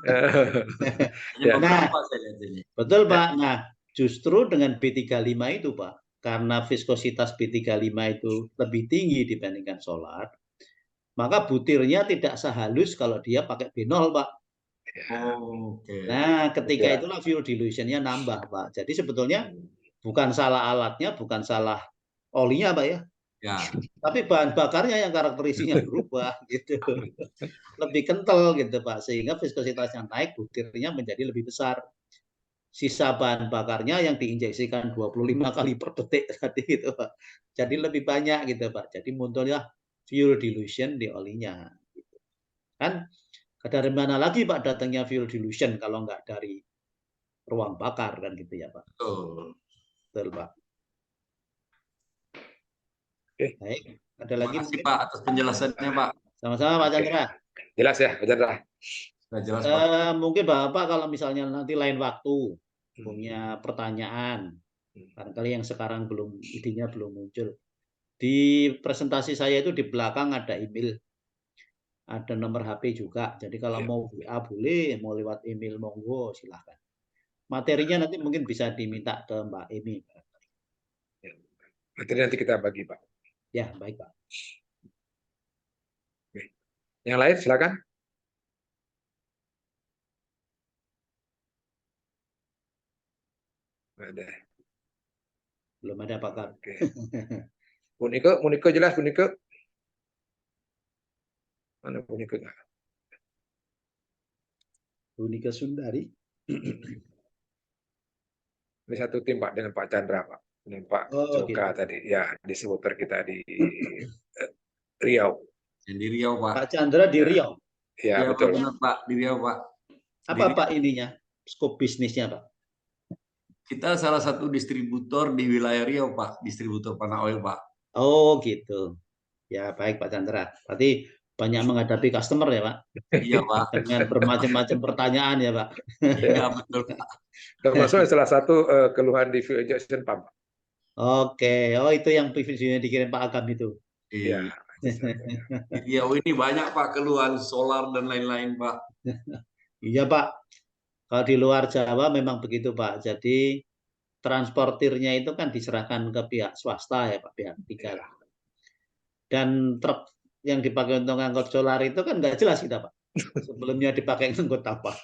Hanya Ya. beberapa saya lihat ini. Betul Pak. Nah, justru dengan B35 itu Pak, karena viskositas B35 itu lebih tinggi dibandingkan solar, maka butirnya tidak sehalus kalau dia pakai B0 Pak. Oke. Nah, ketika Ya. itulah fuel dilutionnya nambah Pak. Jadi sebetulnya bukan salah alatnya, bukan salah olinya Pak ya. Ya. Tapi bahan bakarnya yang karakteristiknya berubah gitu. Lebih kental gitu Pak, sehingga viskositasnya naik, butirnya menjadi lebih besar. Sisa bahan bakarnya yang diinjeksikan 25 kali per detik tadi gitu Pak. Jadi lebih banyak gitu Pak. Jadi munculnya fuel dilution di olinya. Gitu. Kan dari mana lagi Pak datangnya fuel dilution kalau nggak dari ruang bakar kan gitu ya Pak. Betul. Betul Pak. Oke. Baik, ada Terima lagi kasih mungkin? Pak atas penjelasannya, Pak. Sama-sama Pak Chandra. Jelas ya, Pak Chandra. Sudah jelas, Pak. Mungkin Bapak kalau misalnya nanti lain waktu punya pertanyaan, barangkali yang sekarang idenya belum muncul. Di presentasi saya itu di belakang ada email, ada nomor HP juga. Jadi kalau mau WA boleh, mau lewat email monggo silahkan. Materinya nanti mungkin bisa diminta ke Mbak Emi. Nanti kita bagi Pak. Ya baik Pak. Yang lain silakan. Ada. Belum ada Pak Kar. Oke. Punike jelas Punike. Mana Punike? Bunika Sundari. Ini satu tim Pak dengan Pak Chandra Pak, dengan Pak Joka gitu. tadi ya distributor kita di Riau. Di Riau, Pak. Pak Chandra di Riau. Ya, Ya, betul. Pak, benar, Pak. Di Riau, Pak. Apa Pak ininya? Skop bisnisnya Pak? Kita salah satu distributor di wilayah Riau, Pak. Distributor panah oil, Pak. Oh gitu. Ya baik Pak Chandra. Berarti banyak menghadapi customer ya Pak? Iya, Pak. Dengan bermacam-macam pertanyaan ya Pak? Iya, betul, Pak. Termasuk salah satu keluhan di fuel injection pump. Oke. Oh itu yang videonya dikirim Pak Agam itu. Iya. Di Riau ini banyak, Pak, keluhan solar dan lain-lain, Pak. Iya Pak. Kalau di luar Jawa memang begitu Pak. Jadi transportirnya itu kan diserahkan ke pihak swasta ya Pak, pihak ketiga. Dan truk yang dipakai untuk ngangkut solar itu kan nggak jelas kita Pak. Sebelumnya dipakai ngangkut apa?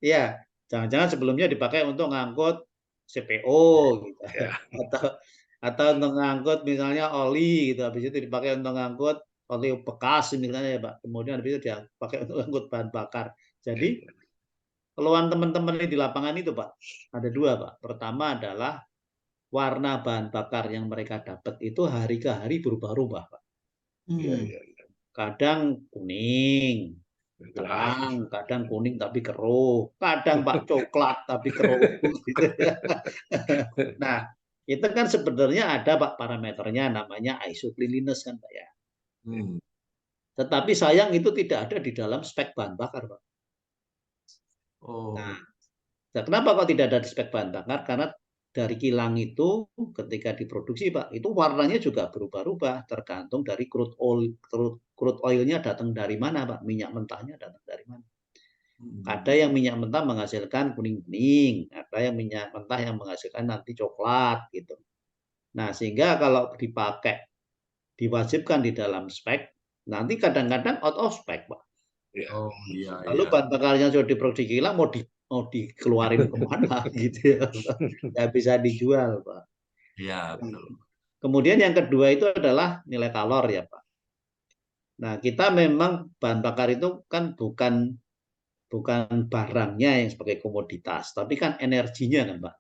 Iya, jangan-jangan sebelumnya dipakai untuk ngangkut CPO gitu. Atau untuk ngangkut misalnya oli gitu. Habis itu dipakai untuk ngangkut oli bekas misalnya ya Pak. Kemudian habis itu dipakai untuk ngangkut bahan bakar. Jadi keluhan teman-teman di lapangan itu Pak, ada dua Pak. Pertama adalah warna bahan bakar yang mereka dapat itu hari ke hari berubah-ubah Pak. Kadang kuning, terang, kadang kuning tapi keruh, kadang Pak coklat tapi keruh. Gitu. Nah, itu kan sebenarnya ada Pak parameternya namanya isocleanliness kan Pak ya. Tetapi sayang itu tidak ada di dalam spek bahan bakar Pak. Nah, kenapa kok tidak ada di spek bahan bakar? Karena dari kilang itu ketika diproduksi Pak, itu warnanya juga berubah-ubah tergantung dari crude oil-nya datang dari mana Pak, minyak mentahnya datang dari mana. Ada yang minyak mentah menghasilkan kuning-kuning, ada yang minyak mentah yang menghasilkan nanti coklat gitu. Nah, sehingga kalau dipakai diwajibkan di dalam spek, nanti kadang-kadang out of spec Pak. Oh iya. Lalu bahan bakarnya sudah diproduksi kilang mau dikeluarin kemana gitu ya, nggak bisa dijual Pak. Iya betul. Kemudian yang kedua itu adalah nilai kalor ya Pak. Nah kita memang bahan bakar itu kan bukan barangnya yang sebagai komoditas, tapi kan energinya kan Pak.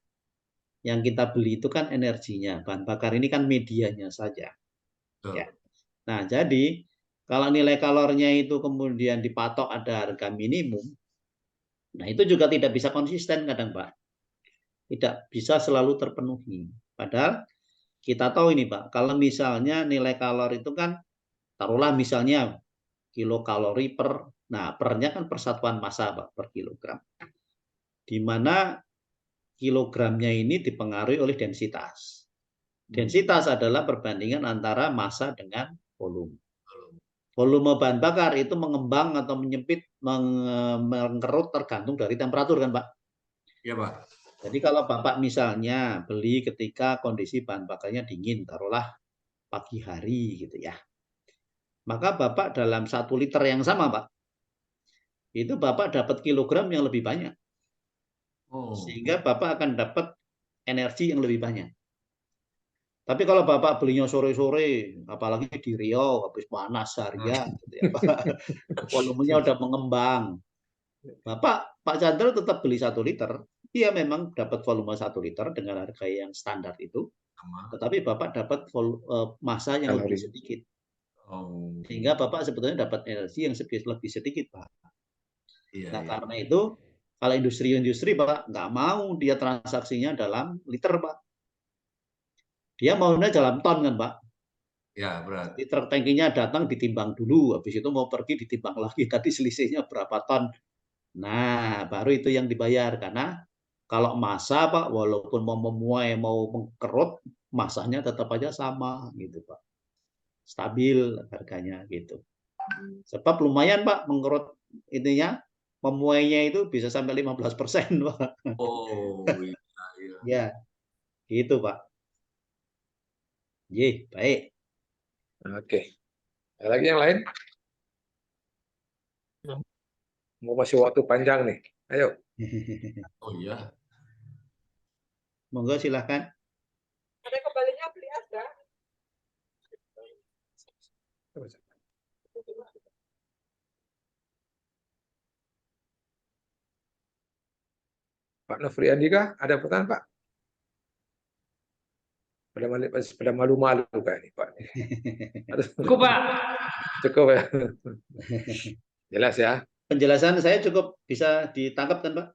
Yang kita beli itu kan energinya, bahan bakar ini kan medianya saja. Ya. Nah jadi kalau nilai kalornya itu kemudian dipatok ada harga minimum, nah itu juga tidak bisa konsisten kadang Pak. tidak bisa selalu terpenuhi. Padahal kita tahu ini Pak, kalau misalnya nilai kalori itu kan, taruhlah misalnya kilokalori per, nah pernya kan persatuan massa Pak, per kilogram. Di mana kilogramnya ini dipengaruhi oleh densitas. Densitas adalah perbandingan antara massa dengan volume. Volume bahan bakar itu mengembang atau menyempit, mengerut tergantung dari temperatur kan Pak? Iya Pak. Jadi kalau Bapak misalnya beli ketika kondisi bahan bakarnya dingin, taruhlah pagi hari gitu ya. Maka Bapak dalam 1 liter yang sama Pak, itu Bapak dapat kilogram yang lebih banyak. Oh. Sehingga Bapak akan dapat energi yang lebih banyak. Tapi kalau Bapak belinya sore-sore, apalagi di Riau, habis panas seharian, gitu ya, volumenya udah mengembang. Pak Chandra tetap beli 1 liter, dia memang dapat volume 1 liter dengan harga yang standar itu, tetapi Bapak dapat massa yang lebih sedikit. Sehingga Bapak sebetulnya dapat energi yang lebih sedikit, Pak. Nah, karena itu, kalau industri-industri, Pak, nggak mau dia transaksinya dalam liter, Pak. Dia maunya dalam ton kan, Pak? Ya, berat. Di truk tangkinya datang ditimbang dulu, habis itu mau pergi ditimbang lagi, tadi selisihnya berapa ton. Nah, baru itu yang dibayar, karena kalau massa, Pak, walaupun mau memuai, mau mengkerut, massanya tetap aja sama, gitu, Pak. Stabil harganya, gitu. Sebab lumayan, Pak, mengkerut ininya, memuainya itu bisa sampai 15%, Pak. Oh, iya. Ya, gitu, Pak. Ye, baik. Oke. Ada lagi yang lain? Mau masih waktu panjang nih. Ayo. Oh iya. Monggo silahkan. Ada kembalinya beli ada. Pak Nofri Andika, ada pertanyaan Pak? Pada malu-malu kayak ini Pak. Cukup Pak. Cukup ya. Jelas ya. Penjelasan saya cukup bisa ditangkap kan Pak?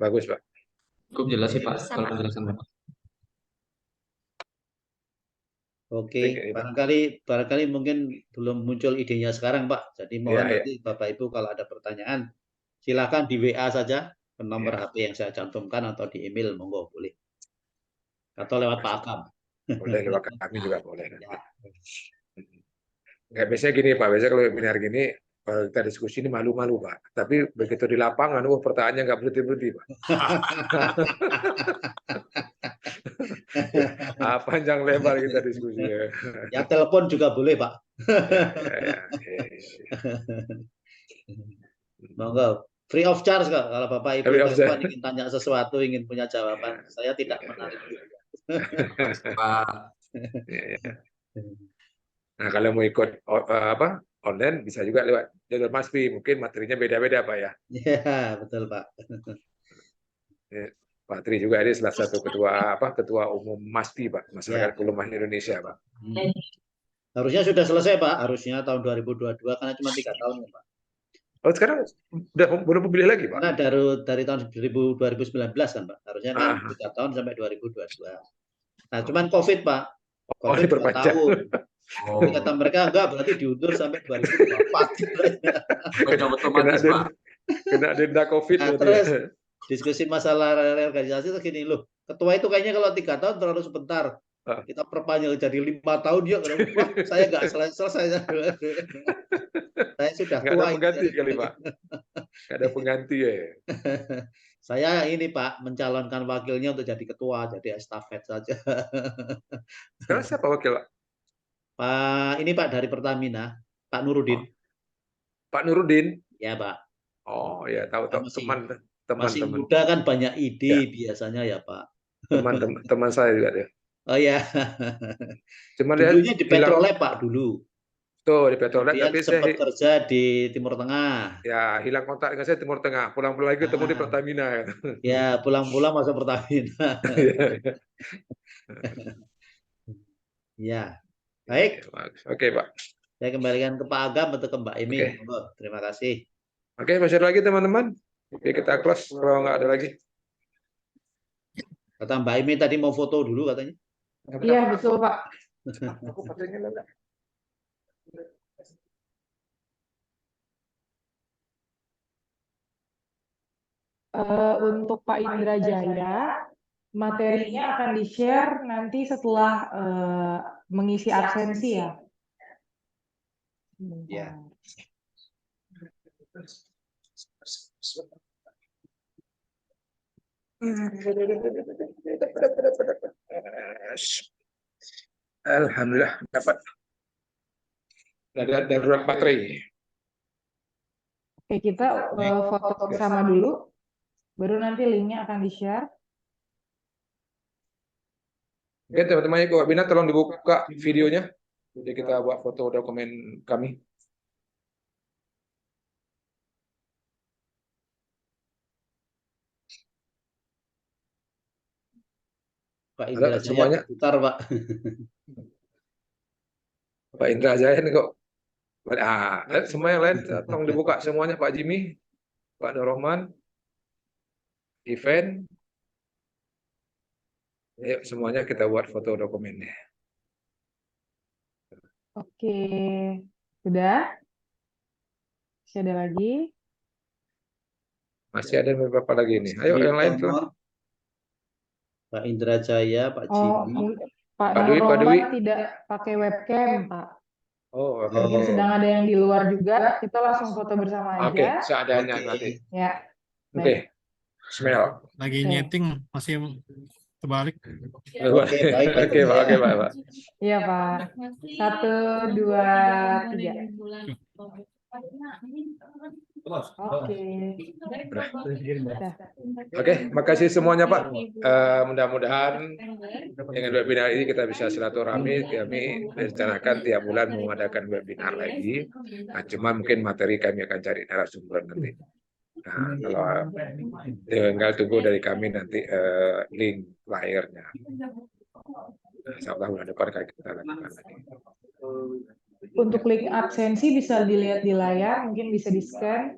Bagus Pak. Cukup jelas sih Pak kalau penjelasan Pak. Oke, barangkali mungkin belum muncul idenya sekarang Pak. Jadi mohon nanti Bapak Ibu kalau ada pertanyaan silakan di WA saja ke nomor HP yang saya cantumkan atau di email monggo boleh. Atau lewat Pak Akam. Boleh lewat kami juga boleh. Ya. Nggak, biasanya gini Pak, biasanya kalau webinar gini kalau kita diskusi ini malu-malu Pak. Tapi begitu di lapangan, pertanyaannya nggak berhenti-berhenti Pak. Panjang lebar kita diskusi. Ya telepon juga boleh Pak. Monggo. Free of charge kok kalau Bapak Ibu telepon ingin tanya sesuatu, ingin punya jawaban. Saya tidak menarik. Nah, kalau mau ikut online bisa juga lewat jalur MASPI, mungkin materinya beda-beda Pak ya. Iya, betul Pak. Pak Tri juga ini salah satu ketua umum MASPI Pak, Masyarakat Perumahan Indonesia Pak. Harusnya sudah selesai Pak, harusnya tahun 2022 karena cuma 3 tahun ya Pak. Oh sekarang udah boleh pilih lagi Pak? Karena dari tahun 2019 kan Pak, harusnya kan 3 tahun sampai 2022. Nah cuman COVID Pak, COVID 2 tahun. Jadi kata mereka enggak, berarti diundur sampai 2024. Kena denda COVID. Nah, terus diskusi masalah reorganisasi segini loh. Ketua itu kayaknya kalau 3 tahun terlalu sebentar. Kita perpanjang jadi 5 tahun yuk. Wah, saya nggak selesai. Saya sudah tua. Nggak ada pengganti kali Pak. Nggak ada pengganti ya. Saya ini Pak mencalonkan wakilnya untuk jadi ketua, jadi estafet saja. Sekarang siapa wakil Pak? Pak ini Pak dari Pertamina, Pak Nurudin. Pak Nurudin? Ya Pak. Oh ya tahu teman. Masih muda kan banyak ide biasanya ya Pak. Teman saya juga dia. Oh ya. Cuma dulunya di Petrolab Pak dulu. Tuh di Petrolab tapi sempat kerja di Timur Tengah. Ya hilang kontak dengan saya Timur Tengah. Pulang-pulang lagi ketemu di Pertamina. Ya pulang-pulang masuk Pertamina. Ya. Baik. Oke Pak. Saya kembalikan ke Pak Agam atau ke Mbak Emi. Terima kasih. Oke, masih ada lagi teman-teman. Oke, kita close kalau nggak ada lagi. Kata Mbak Imi tadi mau foto dulu katanya. Iya, betul, Pak. Aku fotonya lah. Untuk Pak Indra Jaya, materinya akan di-share nanti setelah mengisi absensi ya. Ya. Alhamdulillah dapat. Ada darurat baterai. Oke, kita foto bersama dulu, baru nanti linknya akan di-share. Oke, teman-teman ikut webinar tolong dibuka videonya. Jadi kita buat foto dokumen kami. Pak Indra Jaya semuanya putar, Pak. Pak Indra Jaya nih kok. Semua yang lain tolong dibuka semuanya, Pak Jimmy, Pak Nur Rahman, event. Yuk semuanya kita buat foto dokumennya. Oke, sudah? Masih ada lagi? Masih ada beberapa lagi nih. Ayo yang lain tuh. Pak Indra Jaya, Pak Jimmy. Pak Pak Nur Dwi, Pak Dwi. Rahman tidak pakai webcam, Pak. Oh, oke. Mungkin sedang ada yang di luar juga. Kita langsung foto bersama Oke, aja. seadanya nanti. Ya. Oke. Smell. Lagi nyeting masih terbalik. Oke, baik. Oke, Pak. Oke, Pak. Iya, Pak. 1, 2, 3. Oke. Oke, makasih semuanya Pak. Mudah-mudahan dengan webinar ini kita bisa silaturahmi. Kami rencanakan tiap bulan mengadakan webinar lagi. Nah, cuma mungkin materi kami akan cari narasumber nanti. Nah, kalau tinggal tunggu dari kami nanti link layarnya. Insya Allah bulan depan kita lakukan lagi. Untuk link absensi bisa dilihat di layar, mungkin bisa di-scan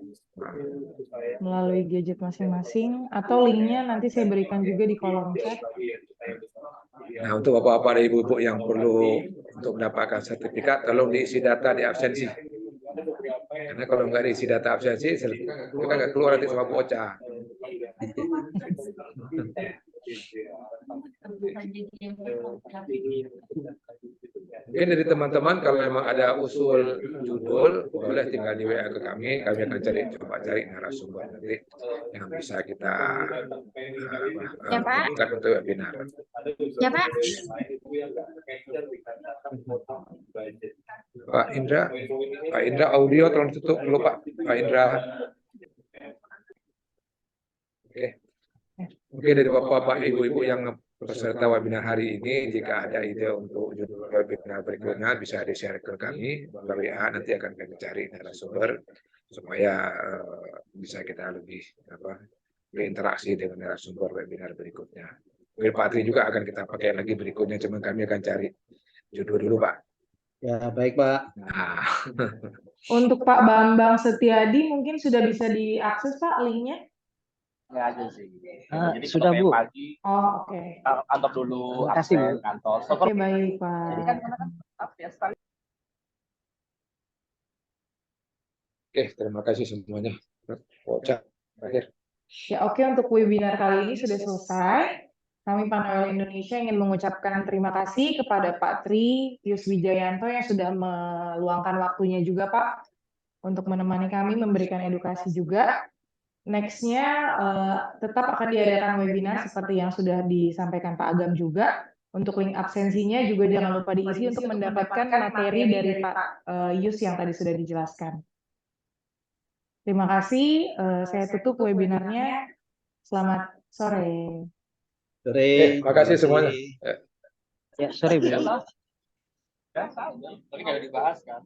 melalui gadget masing-masing, atau linknya nanti saya berikan juga di kolom chat. Nah, untuk bapak-bapak dan ibu-ibu yang perlu untuk mendapatkan sertifikat, tolong diisi data di absensi. Karena kalau nggak diisi data absensi, sertifikat nggak keluar nanti sama Bu Ocha. Mungkin dari teman-teman kalau memang ada usul judul, boleh tinggal di WA ke kami akan coba cari narasumber nanti yang bisa kita buat untuk webinar. Ya, Pak. Pak Indra audio tolong tutup dulu Pak Indra. Oke, dari bapak-bapak ibu-ibu yang peserta webinar hari ini, jika ada ide untuk judul webinar berikutnya bisa di-share ke kami melalui WA, nanti akan kami cari narasumber supaya bisa kita lebih berinteraksi dengan narasumber webinar berikutnya. Mungkin Pak Tri juga akan kita pakai lagi berikutnya, cuma kami akan cari judul dulu Pak. Ya, baik Pak. Nah. Untuk Pak Bambang Setiadi mungkin sudah bisa diakses Pak linknya? Ya aja sih. Jadi sudah Bu. Pagi, oke. kantor dulu, Terima kasih Bu. Kantor. Oke, baik Pak. Oke, terima kasih semuanya. Ocha, terakhir. Ya, oke, untuk webinar kali ini sudah selesai. Kami Panwel Indonesia ingin mengucapkan terima kasih kepada Pak Tri Pius Wijayanto yang sudah meluangkan waktunya juga Pak untuk menemani kami memberikan edukasi juga. Next-nya tetap akan diadakan webinar seperti yang sudah disampaikan Pak Agam juga. Untuk link absensinya juga jangan lupa diisi untuk mendapatkan materi dari Pak Yus yang tadi sudah dijelaskan. Terima kasih, saya tutup webinarnya. Selamat sore. Sore. Terima kasih semuanya. Ya, sore Bu. Tadi nggak dibahas kan?